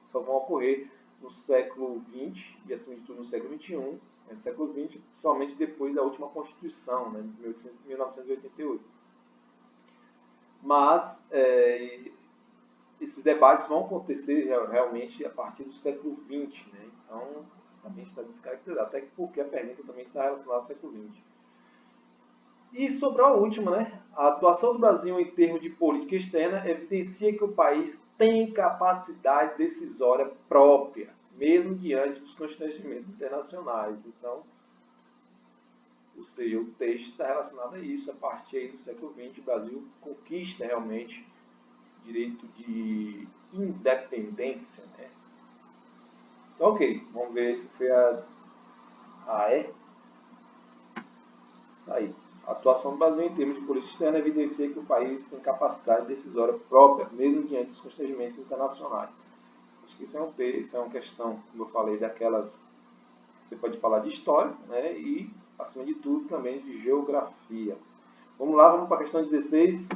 só vão ocorrer no século XX e, acima de tudo, no século XXI, né? No século XX, principalmente depois da última Constituição, né? De 1988. Mas esses debates vão acontecer realmente a partir do século XX, né? Então, isso também está descaracterizado, até porque a pergunta também está relacionada ao século XX. E sobre a última, né? A atuação do Brasil em termos de política externa evidencia que o país tem capacidade decisória própria, mesmo diante dos constrangimentos internacionais. Então, ou seja, o texto está relacionado a isso. A partir aí do século XX, o Brasil conquista realmente esse direito de independência, né? Então, ok, vamos ver se foi a E. Aí, a atuação do Brasil em termos de política externa evidencia que o país tem capacidade decisória própria, mesmo diante dos constrangimentos internacionais. Acho que isso é uma questão, como eu falei, daquelas. Você pode falar de história, né? E, acima de tudo, também de geografia. Vamos lá, vamos para a questão 16.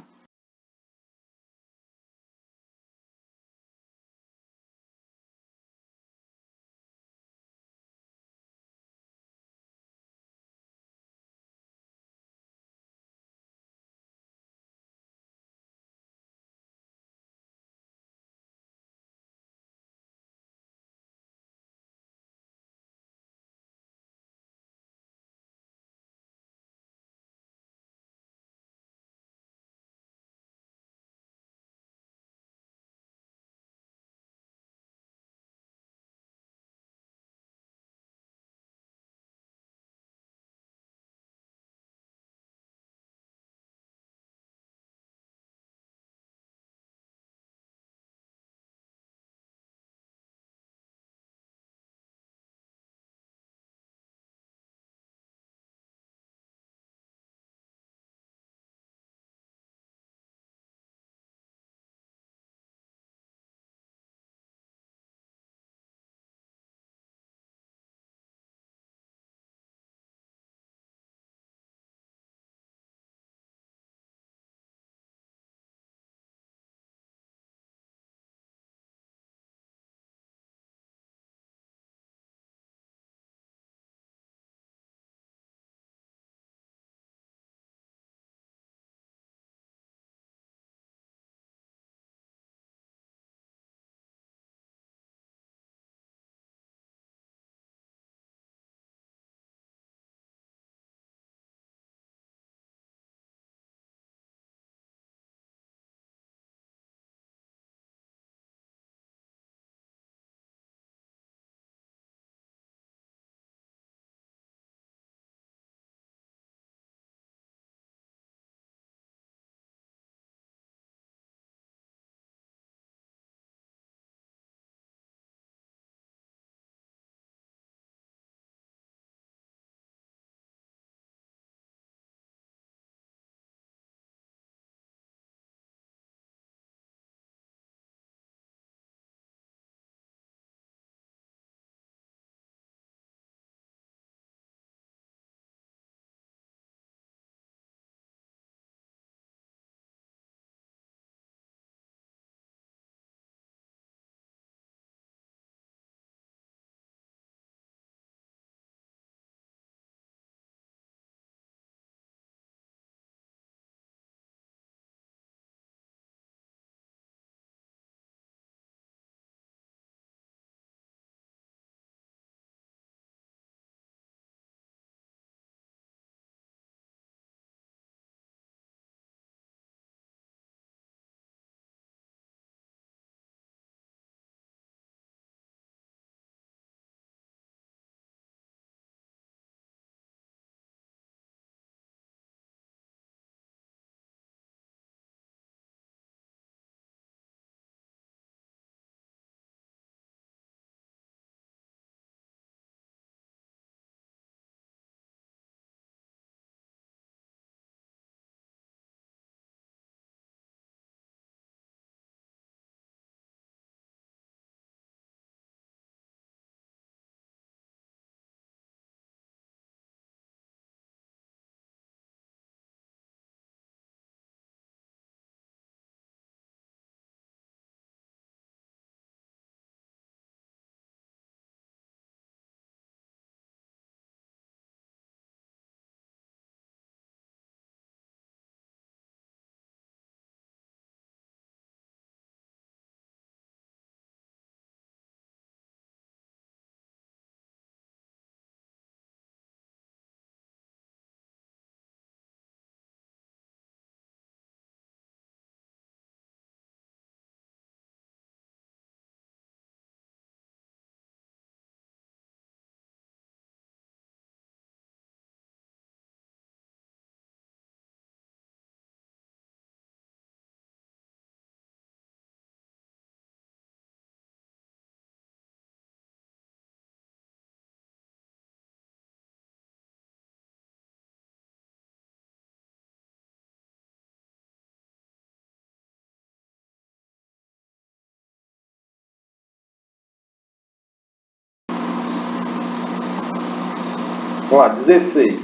Vamos lá, 16.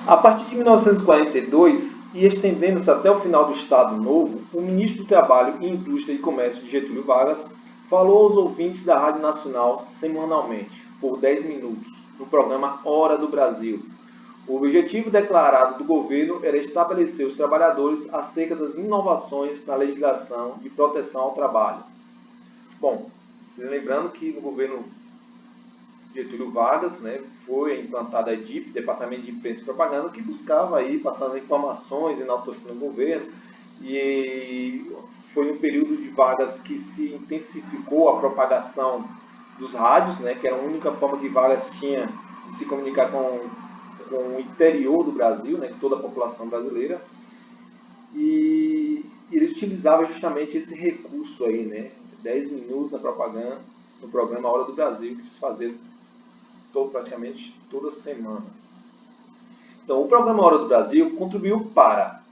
A partir de 1942, e estendendo-se até o final do Estado Novo, o ministro do Trabalho, Indústria e Comércio de Getúlio Vargas falou aos ouvintes da Rádio Nacional semanalmente, por 10 minutos, no programa Hora do Brasil. O objetivo declarado do governo era estabelecer os trabalhadores acerca das inovações na legislação de proteção ao trabalho. Bom, se lembrando que no governo Getúlio Vargas, né, foi implantada a DIP, Departamento de Imprensa e Propaganda, que buscava aí passar as informações, enaltecendo o governo, e foi um período de Vargas que se intensificou a propagação dos rádios, né, que era a única forma que Vargas tinha de se comunicar com o interior do Brasil, né, toda a população brasileira, e ele utilizava justamente esse recurso aí, né, 10 minutos na propaganda, no programa Hora do Brasil, que se fazia praticamente toda semana. Então, o programa Hora do Brasil contribuiu para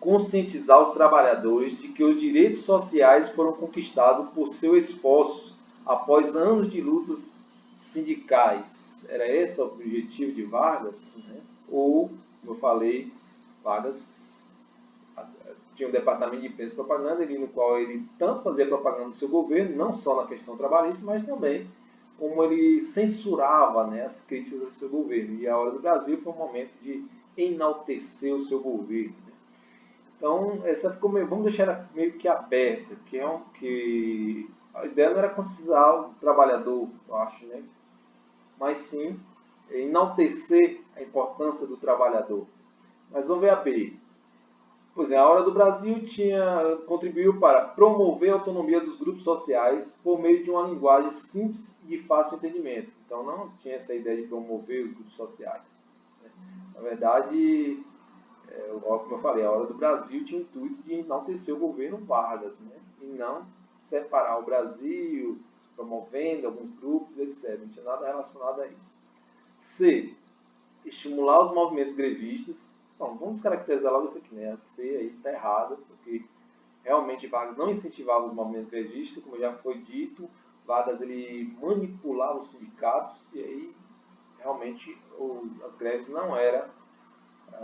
conscientizar os trabalhadores de que os direitos sociais foram conquistados por seus esforços após anos de lutas sindicais. Era esse o objetivo de Vargas? Né? Ou, como eu falei, Vargas tinha um departamento de imprensa e propaganda, no qual ele tanto fazia propaganda do seu governo, não só na questão trabalhista, mas também como ele censurava, né, as críticas ao seu governo. E a Hora do Brasil foi um momento de enaltecer o seu governo. Né? Então, essa ficou vamos deixar ela meio que aberta, que a ideia não era conscientizar o trabalhador, eu acho, né? Mas sim enaltecer a importância do trabalhador. Mas vamos ver a B. Pois é, a Hora do Brasil contribuiu para promover a autonomia dos grupos sociais por meio de uma linguagem simples e de fácil entendimento. Então não tinha essa ideia de promover os grupos sociais. Né? Na verdade, como eu falei, a Hora do Brasil tinha o intuito de enaltecer o governo Vargas, né? E não separar o Brasil, promovendo alguns grupos, etc. Não tinha nada relacionado a isso. C. Estimular os movimentos grevistas. Bom, vamos caracterizar logo isso aqui, né? A C aí está errada, porque realmente Vargas não incentivava os movimentos grevistas, como já foi dito, Vargas ele manipulava os sindicatos e aí realmente as greves não era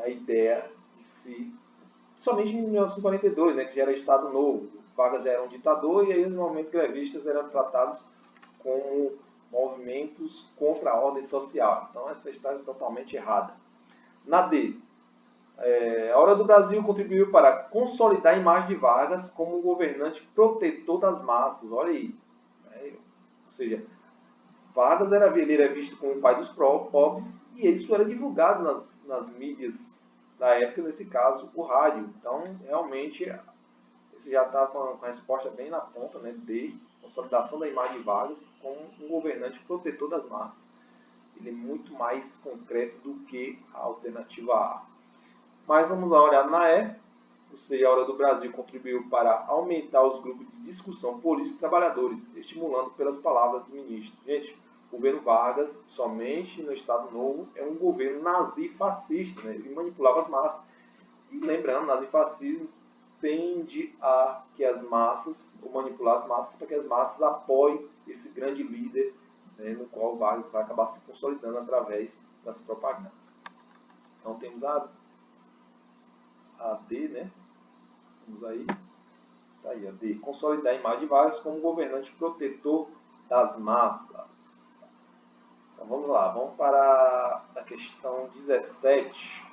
a ideia de si, somente em 1942, né, que já era Estado Novo. Vargas já era um ditador e aí os movimentos grevistas eram tratados como movimentos contra a ordem social. Então essa está totalmente errada. Na D, a Hora do Brasil contribuiu para consolidar a imagem de Vargas como um governante protetor das massas. Olha aí. Né? Ou seja, Vargas era visto como o pai dos pobres e isso era divulgado nas mídias da época, nesse caso, o rádio. Então, realmente, esse já está com a resposta bem na ponta, né? D, consolidação da imagem de Vargas como um governante protetor das massas. Ele é muito mais concreto do que a alternativa A. Mas vamos lá olhar na E. A Hora do Brasil contribuiu para aumentar os grupos de discussão política dos trabalhadores, estimulando pelas palavras do ministro. Gente, o governo Vargas, somente no Estado Novo, é um governo nazi-fascista. Né? Ele manipulava as massas. E lembrando, nazifascismo tende a que as massas, ou manipular as massas, para que as massas apoiem esse grande líder, né, no qual Vargas vai acabar se consolidando através das propagandas. Então temos a D, né? Vamos aí. Tá aí, a D. Consolidar a imagem de Vargas como governante protetor das massas. Então vamos lá, vamos para a questão 17.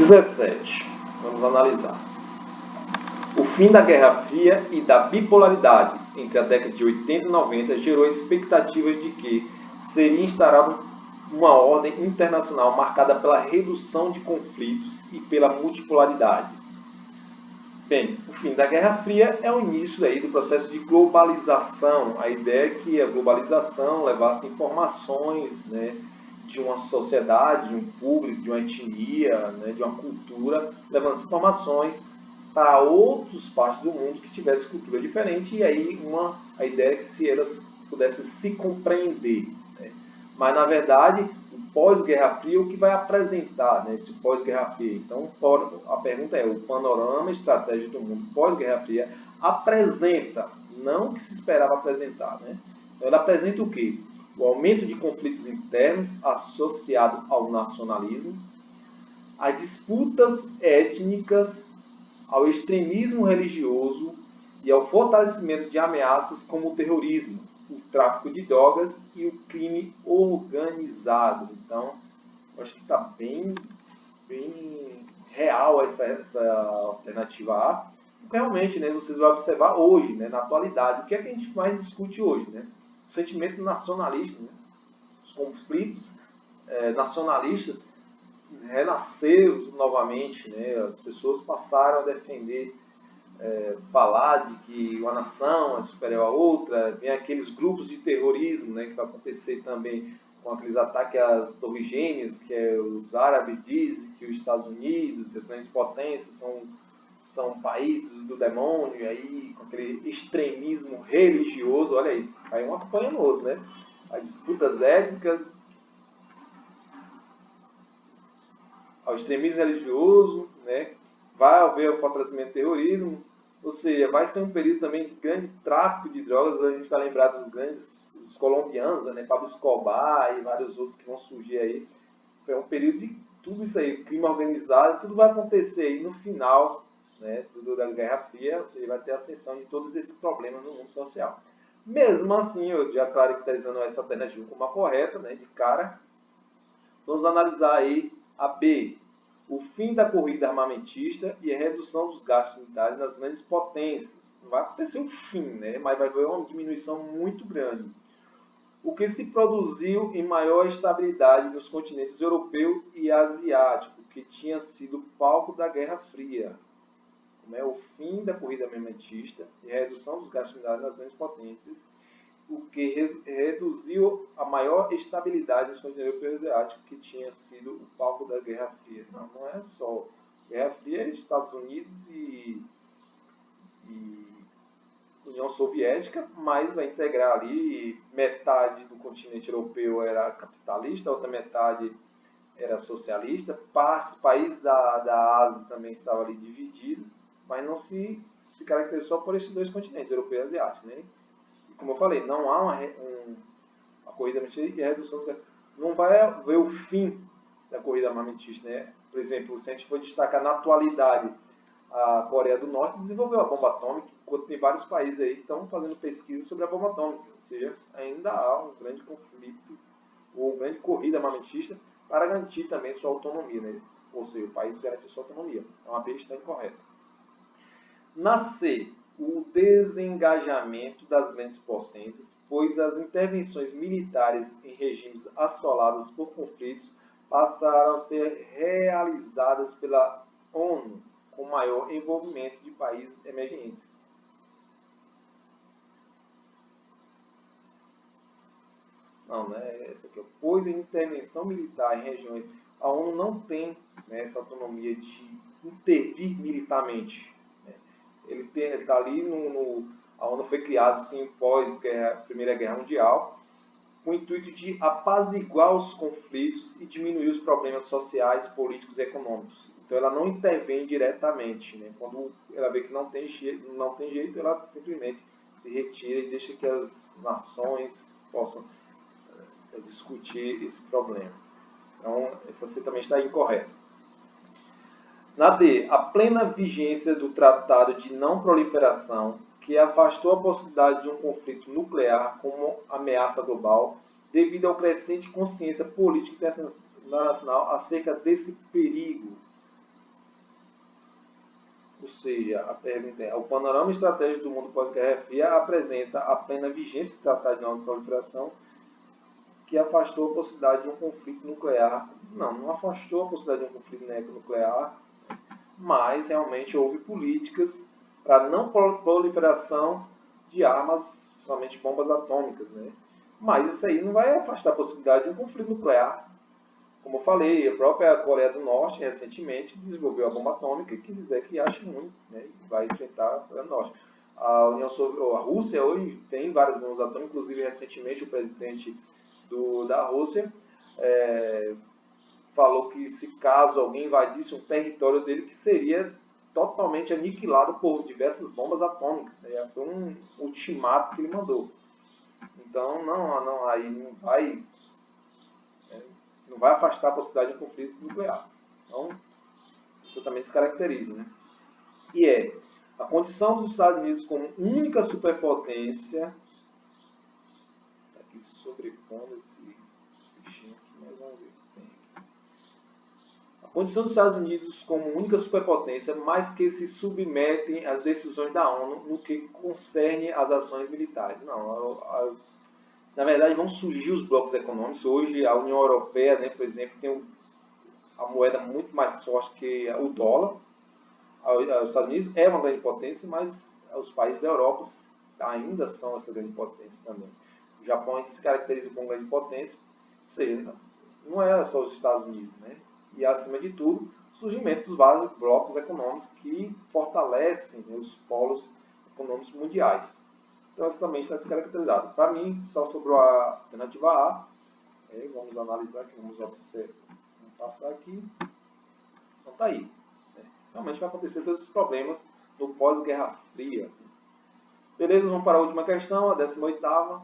17. Vamos analisar. O fim da Guerra Fria e da bipolaridade entre a década de 80 e 90 gerou expectativas de que seria instaurada uma ordem internacional marcada pela redução de conflitos e pela multipolaridade. Bem, o fim da Guerra Fria é o início aí do processo de globalização. A ideia é que a globalização levasse informações, né, de uma sociedade, de um público, de uma etnia, né, de uma cultura, levando informações para outras partes do mundo que tivessem cultura diferente, e aí a ideia é que se elas pudessem se compreender. Né? Mas, na verdade, o pós-Guerra Fria, o que vai apresentar, né, esse pós-Guerra Fria? Então, a pergunta é, o panorama estratégico do mundo pós-Guerra Fria apresenta, não o que se esperava apresentar. Né? Então, ele apresenta o quê? O aumento de conflitos internos associado ao nacionalismo, as disputas étnicas, ao extremismo religioso e ao fortalecimento de ameaças como o terrorismo, o tráfico de drogas e o crime organizado. Então, acho que está bem real essa alternativa A. Realmente, né, vocês vão observar hoje, né, na atualidade, o que é que a gente mais discute hoje? Né? O sentimento nacionalista, né? Os conflitos nacionalistas renasceu novamente, né? As pessoas passaram a defender, falar de que uma nação é superior à outra, vem aqueles grupos de terrorismo, né, que vai acontecer também com aqueles ataques às torres gêmeas, que os árabes dizem que os Estados Unidos, as grandes potências, são países do demônio, e aí com aquele extremismo religioso, olha aí, aí um apanha no outro, né? As disputas étnicas, ao extremismo religioso, né? Vai haver o fortalecimento do terrorismo, ou seja, vai ser um período também de grande tráfico de drogas. A gente está lembrado dos colombianos, né? Pablo Escobar e vários outros que vão surgir aí. É um período de tudo isso aí, crime organizado, tudo vai acontecer aí no final, né, da Guerra Fria, ou seja, vai ter ascensão de todos esses problemas no mundo social. Mesmo assim, eu já caracterizando essa alternativa como a correta, né, de cara, vamos analisar aí a B, o fim da corrida armamentista e a redução dos gastos militares nas grandes potências. Não vai acontecer um fim, né? Mas vai haver uma diminuição muito grande. O que se produziu em maior estabilidade nos continentes europeu e asiático, que tinha sido palco da Guerra Fria. Como é o fim da corrida armamentista e a redução dos gastos militares nas grandes potências, o que reduziu a maior estabilidade dos continentes europeu e asiático, que tinha sido o palco da Guerra Fria. Não é só Guerra Fria, Estados Unidos e União Soviética, mas vai integrar ali, metade do continente europeu era capitalista, outra metade era socialista, países da Ásia também estavam ali divididos, mas não se caracterizou só por esses dois continentes, europeu e asiático. Né? E como eu falei, não há uma corrida armamentista e a redução não vai haver o fim da corrida armamentista. Né? Por exemplo, se a gente for destacar na atualidade, a Coreia do Norte desenvolveu a bomba atômica, enquanto tem vários países aí que estão fazendo pesquisa sobre a bomba atômica. Ou seja, ainda há um grande conflito, ou uma grande corrida armamentista para garantir também sua autonomia. Né? Ou seja, o país garante sua autonomia. Então a B está incorreta. Na C, o desengajamento das grandes potências, pois as intervenções militares em regimes assolados por conflitos passaram a ser realizadas pela ONU, com maior envolvimento de países emergentes. Não, né? Essa aqui, pois a intervenção militar em regiões, a ONU não tem, né, essa autonomia de intervir militarmente. Né? Ele está ali a ONU foi criada sim pós Primeira Guerra Mundial, com o intuito de apaziguar os conflitos e diminuir os problemas sociais, políticos e econômicos. Então ela não intervém diretamente. Né? Quando ela vê que não tem jeito, ela simplesmente se retira e deixa que as nações possam discutir esse problema. Então, essa C também está incorreta. Na D, a plena vigência do Tratado de Não Proliferação, que afastou a possibilidade de um conflito nuclear como ameaça global, devido ao crescente consciência política internacional acerca desse perigo. Ou seja, a pergunta é: o panorama estratégico do mundo pós-Guerra Fria apresenta a plena vigência do Tratado de Não Proliferação, que afastou a possibilidade de um conflito nuclear. Não afastou a possibilidade de um conflito nuclear, mas realmente houve políticas para não proliferação de armas, somente bombas atômicas, né? Mas isso aí não vai afastar a possibilidade de um conflito nuclear. Como eu falei, a própria Coreia do Norte recentemente desenvolveu a bomba atômica e quem quiser que ache muito, né? E vai enfrentar a Coreia do Norte. A Rússia hoje tem várias bombas atômicas, inclusive recentemente o presidente da Rússia falou que se caso alguém invadisse um território dele, que seria totalmente aniquilado por diversas bombas atômicas. Né? Foi um ultimato que ele mandou. Então aí não vai afastar a possibilidade de um conflito nuclear. Então, isso também descaracteriza. Né? E a condição dos Estados Unidos como única superpotência, aqui sobrepondo esse bichinho aqui, mas vamos ver. A condição dos Estados Unidos como única superpotência, mas que se submetem às decisões da ONU no que concerne às ações militares. Não, na verdade vão surgir os blocos econômicos. Hoje a União Europeia, né, por exemplo, tem a moeda muito mais forte que o dólar. Os Estados Unidos é uma grande potência, mas os países da Europa ainda são essa grande potência também. O Japão se caracteriza como grande potência, ou seja, não é só os Estados Unidos, né? E, acima de tudo, o surgimento dos vários blocos econômicos que fortalecem, né, os polos econômicos mundiais. Então, isso também está descaracterizado. Para mim, só sobrou a alternativa A. Vamos analisar aqui, vamos passar aqui. Então, está aí. Né? Realmente vai acontecer todos esses problemas no pós-Guerra Fria. Beleza, vamos para a última questão, a 18ª.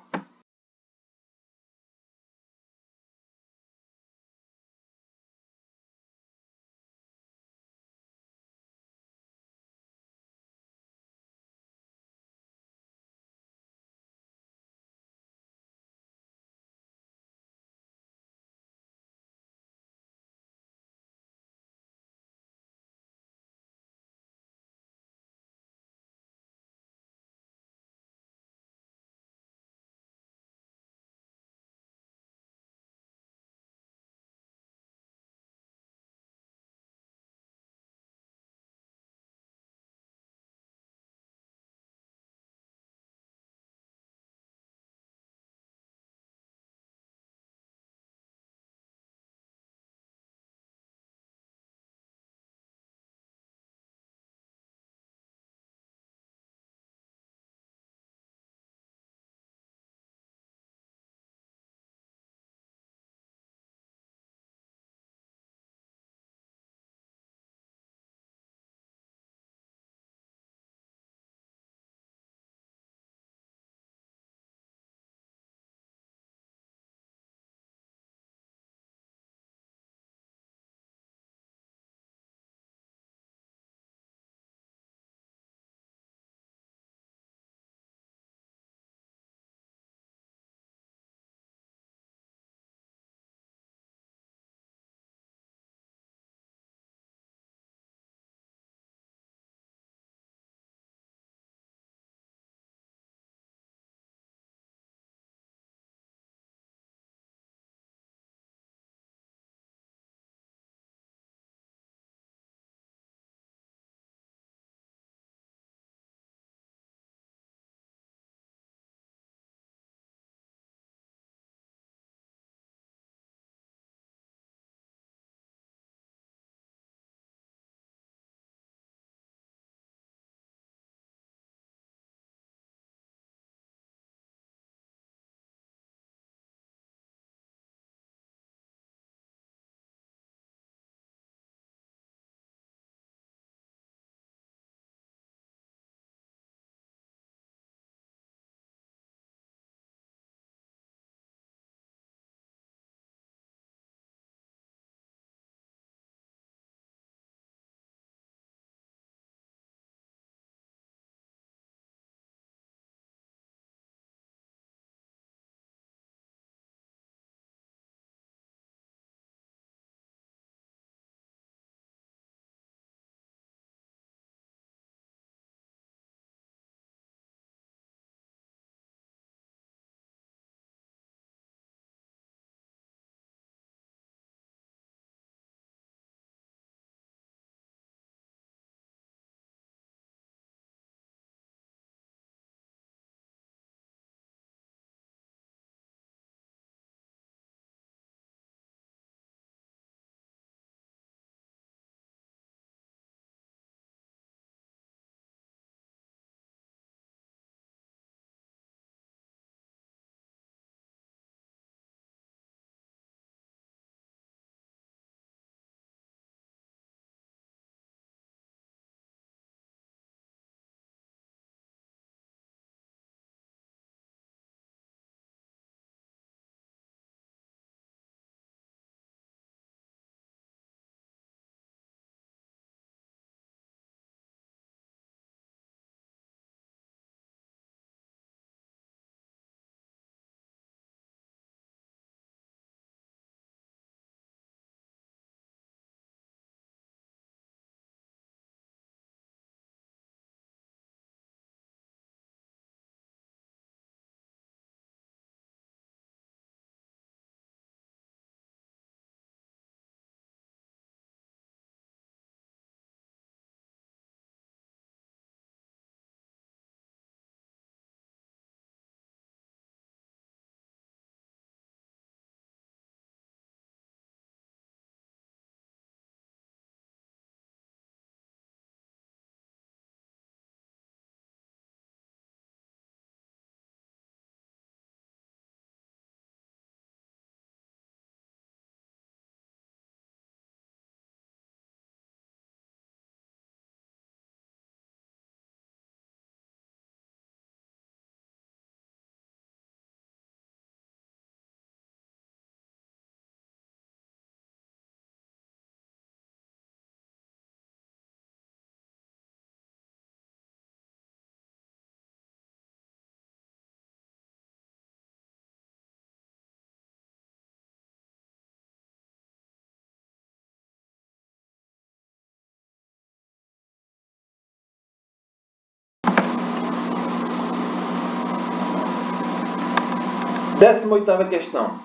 18ª questão.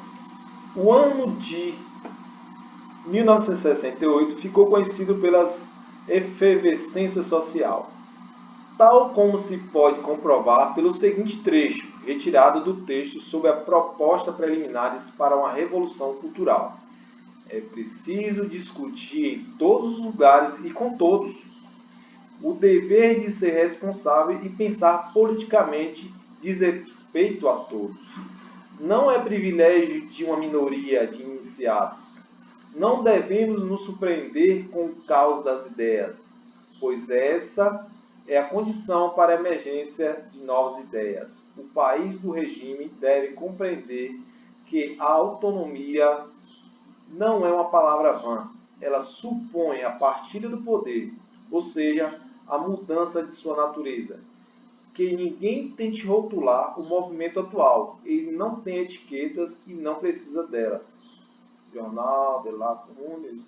O ano de 1968 ficou conhecido pelas efervescência social, tal como se pode comprovar pelo seguinte trecho, retirado do texto sobre a proposta preliminares para uma revolução cultural. É preciso discutir em todos os lugares e com todos o dever de ser responsável e pensar politicamente diz respeito a todos. Não é privilégio de uma minoria de iniciados. Não devemos nos surpreender com o caos das ideias, pois essa é a condição para a emergência de novas ideias. O país do regime deve compreender que a autonomia não é uma palavra vã. Ela supõe a partilha do poder, ou seja, a mudança de sua natureza. Que ninguém tente rotular o movimento atual. Ele não tem etiquetas e não precisa delas. Jornal, de lá, comunes,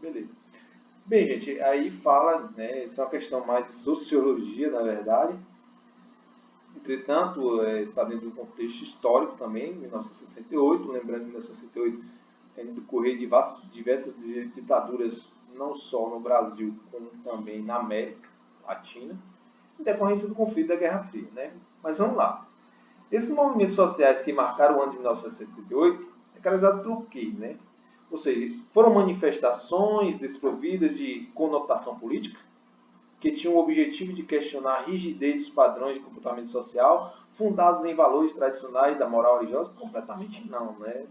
beleza. Bem, gente, aí fala, né, isso é uma questão mais de sociologia, na verdade. Entretanto, está dentro do contexto histórico também, 1968, lembrando que 1968 tem decorrer de diversas ditaduras, não só no Brasil, como também na América Latina, em decorrência do conflito da Guerra Fria, né? Mas vamos lá. Esses movimentos sociais que marcaram o ano de 1968 é caracterizado por quê, né? Ou seja, foram manifestações desprovidas de conotação política, que tinham o objetivo de questionar a rigidez dos padrões de comportamento social fundados em valores tradicionais da moral religiosa? Completamente não, né?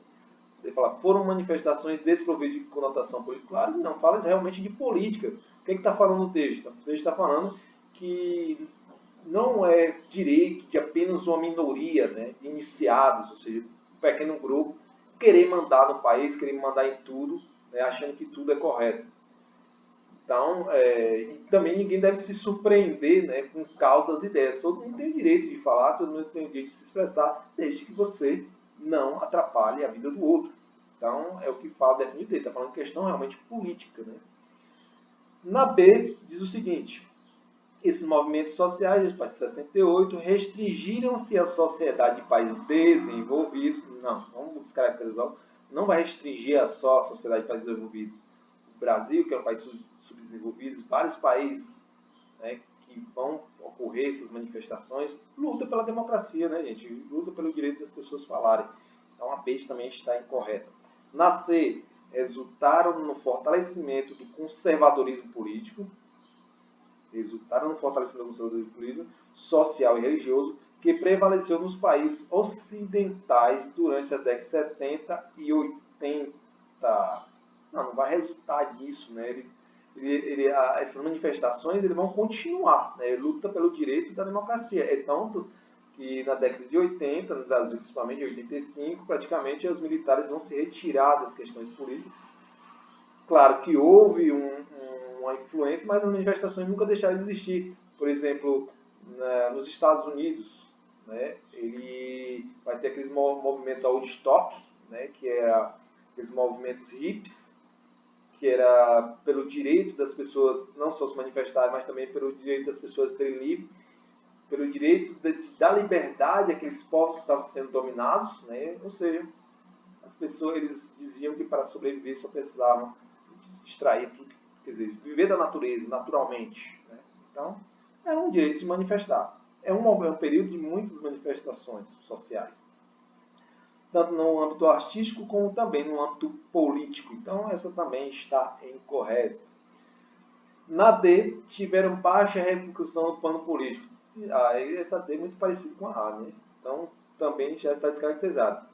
Você fala, foram manifestações desprovidas de conotação política? Claro, não, fala realmente de política. O que está falando o texto? O texto está falando que não é direito de apenas uma minoria, né, de iniciados, ou seja, um pequeno grupo, querer mandar no país, querer mandar em tudo, né, achando que tudo é correto. Então, também ninguém deve se surpreender, né, com causa das ideias. Todo mundo tem o direito de falar, todo mundo tem o direito de se expressar, desde que você não atrapalhe a vida do outro. Então, é o que fala definido dele. Está falando de questão realmente política. Né? Na B, diz o seguinte: esses movimentos sociais, a partir de 68, restringiram-se à sociedade de países desenvolvidos. Não, vamos descaracterizar. Não vai restringir só a sociedade de países desenvolvidos. O Brasil, que é um país subdesenvolvido, vários países, né, que vão ocorrer essas manifestações, luta pela democracia, né, gente? Luta pelo direito das pessoas falarem. Então a B também está incorreta. Na C, resultaram no fortalecimento do conservadorismo político, social e religioso que prevaleceu nos países ocidentais durante as décadas de 70 e 80. Não vai resultar disso, né? Essas manifestações vão continuar, né? Ele luta pelo direito da democracia. É tanto que na década de 80, no Brasil principalmente, em 85, praticamente os militares vão se retirar das questões políticas. Claro que houve uma influência, mas as manifestações nunca deixaram de existir. Por exemplo, nos Estados Unidos, né, ele vai ter aqueles movimentos Woodstock, né, que era aqueles movimentos hippies, que era pelo direito das pessoas não só se manifestarem, mas também pelo direito das pessoas serem livres, pelo direito de dar liberdade àqueles povos que estavam sendo dominados, né, ou seja, as pessoas, eles diziam que para sobreviver só precisavam extrair tudo, quer dizer, viver da natureza, naturalmente. Né? Então, é um direito de manifestar. É um período de muitas manifestações sociais. Tanto no âmbito artístico, como também no âmbito político. Então, essa também está incorreta. Na D, tiveram baixa repercussão no plano político. Essa D é muito parecida com a A, né? Então, também já está descaracterizado.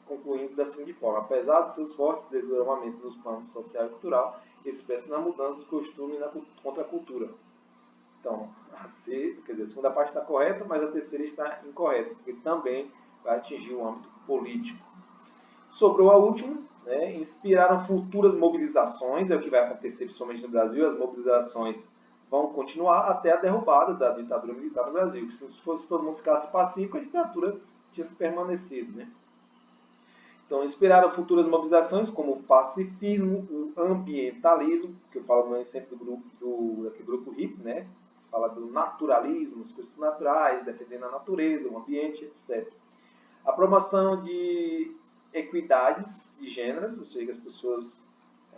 Concluindo da seguinte forma: apesar dos seus fortes desdobramentos nos planos social e cultural, expressa na mudança de costume e na contracultura. Então, a segunda parte está correta, mas a terceira está incorreta, porque também vai atingir o âmbito político. Sobrou a última, né, inspiraram futuras mobilizações, é o que vai acontecer principalmente no Brasil, as mobilizações vão continuar até a derrubada da ditadura militar no Brasil. Se fosse todo mundo ficasse pacífico, a ditadura tinha se permanecido, né? Então, inspiraram futuras mobilizações como o pacifismo, o ambientalismo, que eu falo sempre daquele grupo hippie, né? Fala do naturalismo, as coisas naturais, defendendo a natureza, o ambiente, etc. A promoção de equidades de gêneros, ou seja, as pessoas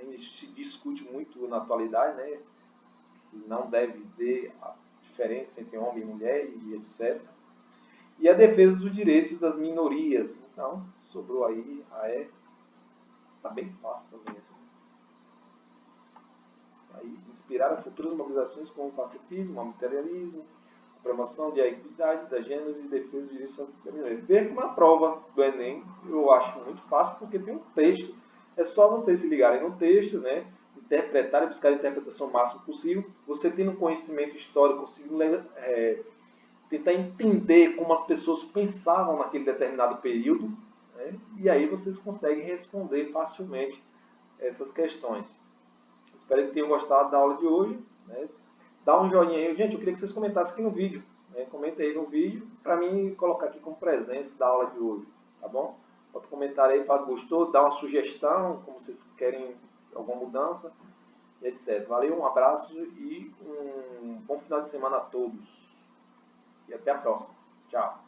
ainda se discute muito na atualidade, né? Que não deve ter a diferença entre homem e mulher e etc. E a defesa dos direitos das minorias. Então, sobrou aí tá bem fácil também. Assim. Aí, inspirar a futuras mobilizações como o pacifismo, o materialismo, a promoção de equidade das gêneros e defesa dos direitos das minorias. Ver como a prova do Enem, eu acho muito fácil, porque tem um texto. É só vocês se ligarem no texto, né? Interpretar e buscar a interpretação o máximo possível. Você tendo um conhecimento histórico, conseguindo tentar entender como as pessoas pensavam naquele determinado período, né? E aí vocês conseguem responder facilmente essas questões. Espero que tenham gostado da aula de hoje, né? Dá um joinha aí. Gente, eu queria que vocês comentassem aqui no vídeo, né? Comenta aí no vídeo para mim colocar aqui como presença da aula de hoje, tá bom? Bota um comentário aí para gostou, dá uma sugestão, como vocês querem alguma mudança, etc. Valeu, um abraço e um bom final de semana a todos. E até a próxima. Tchau.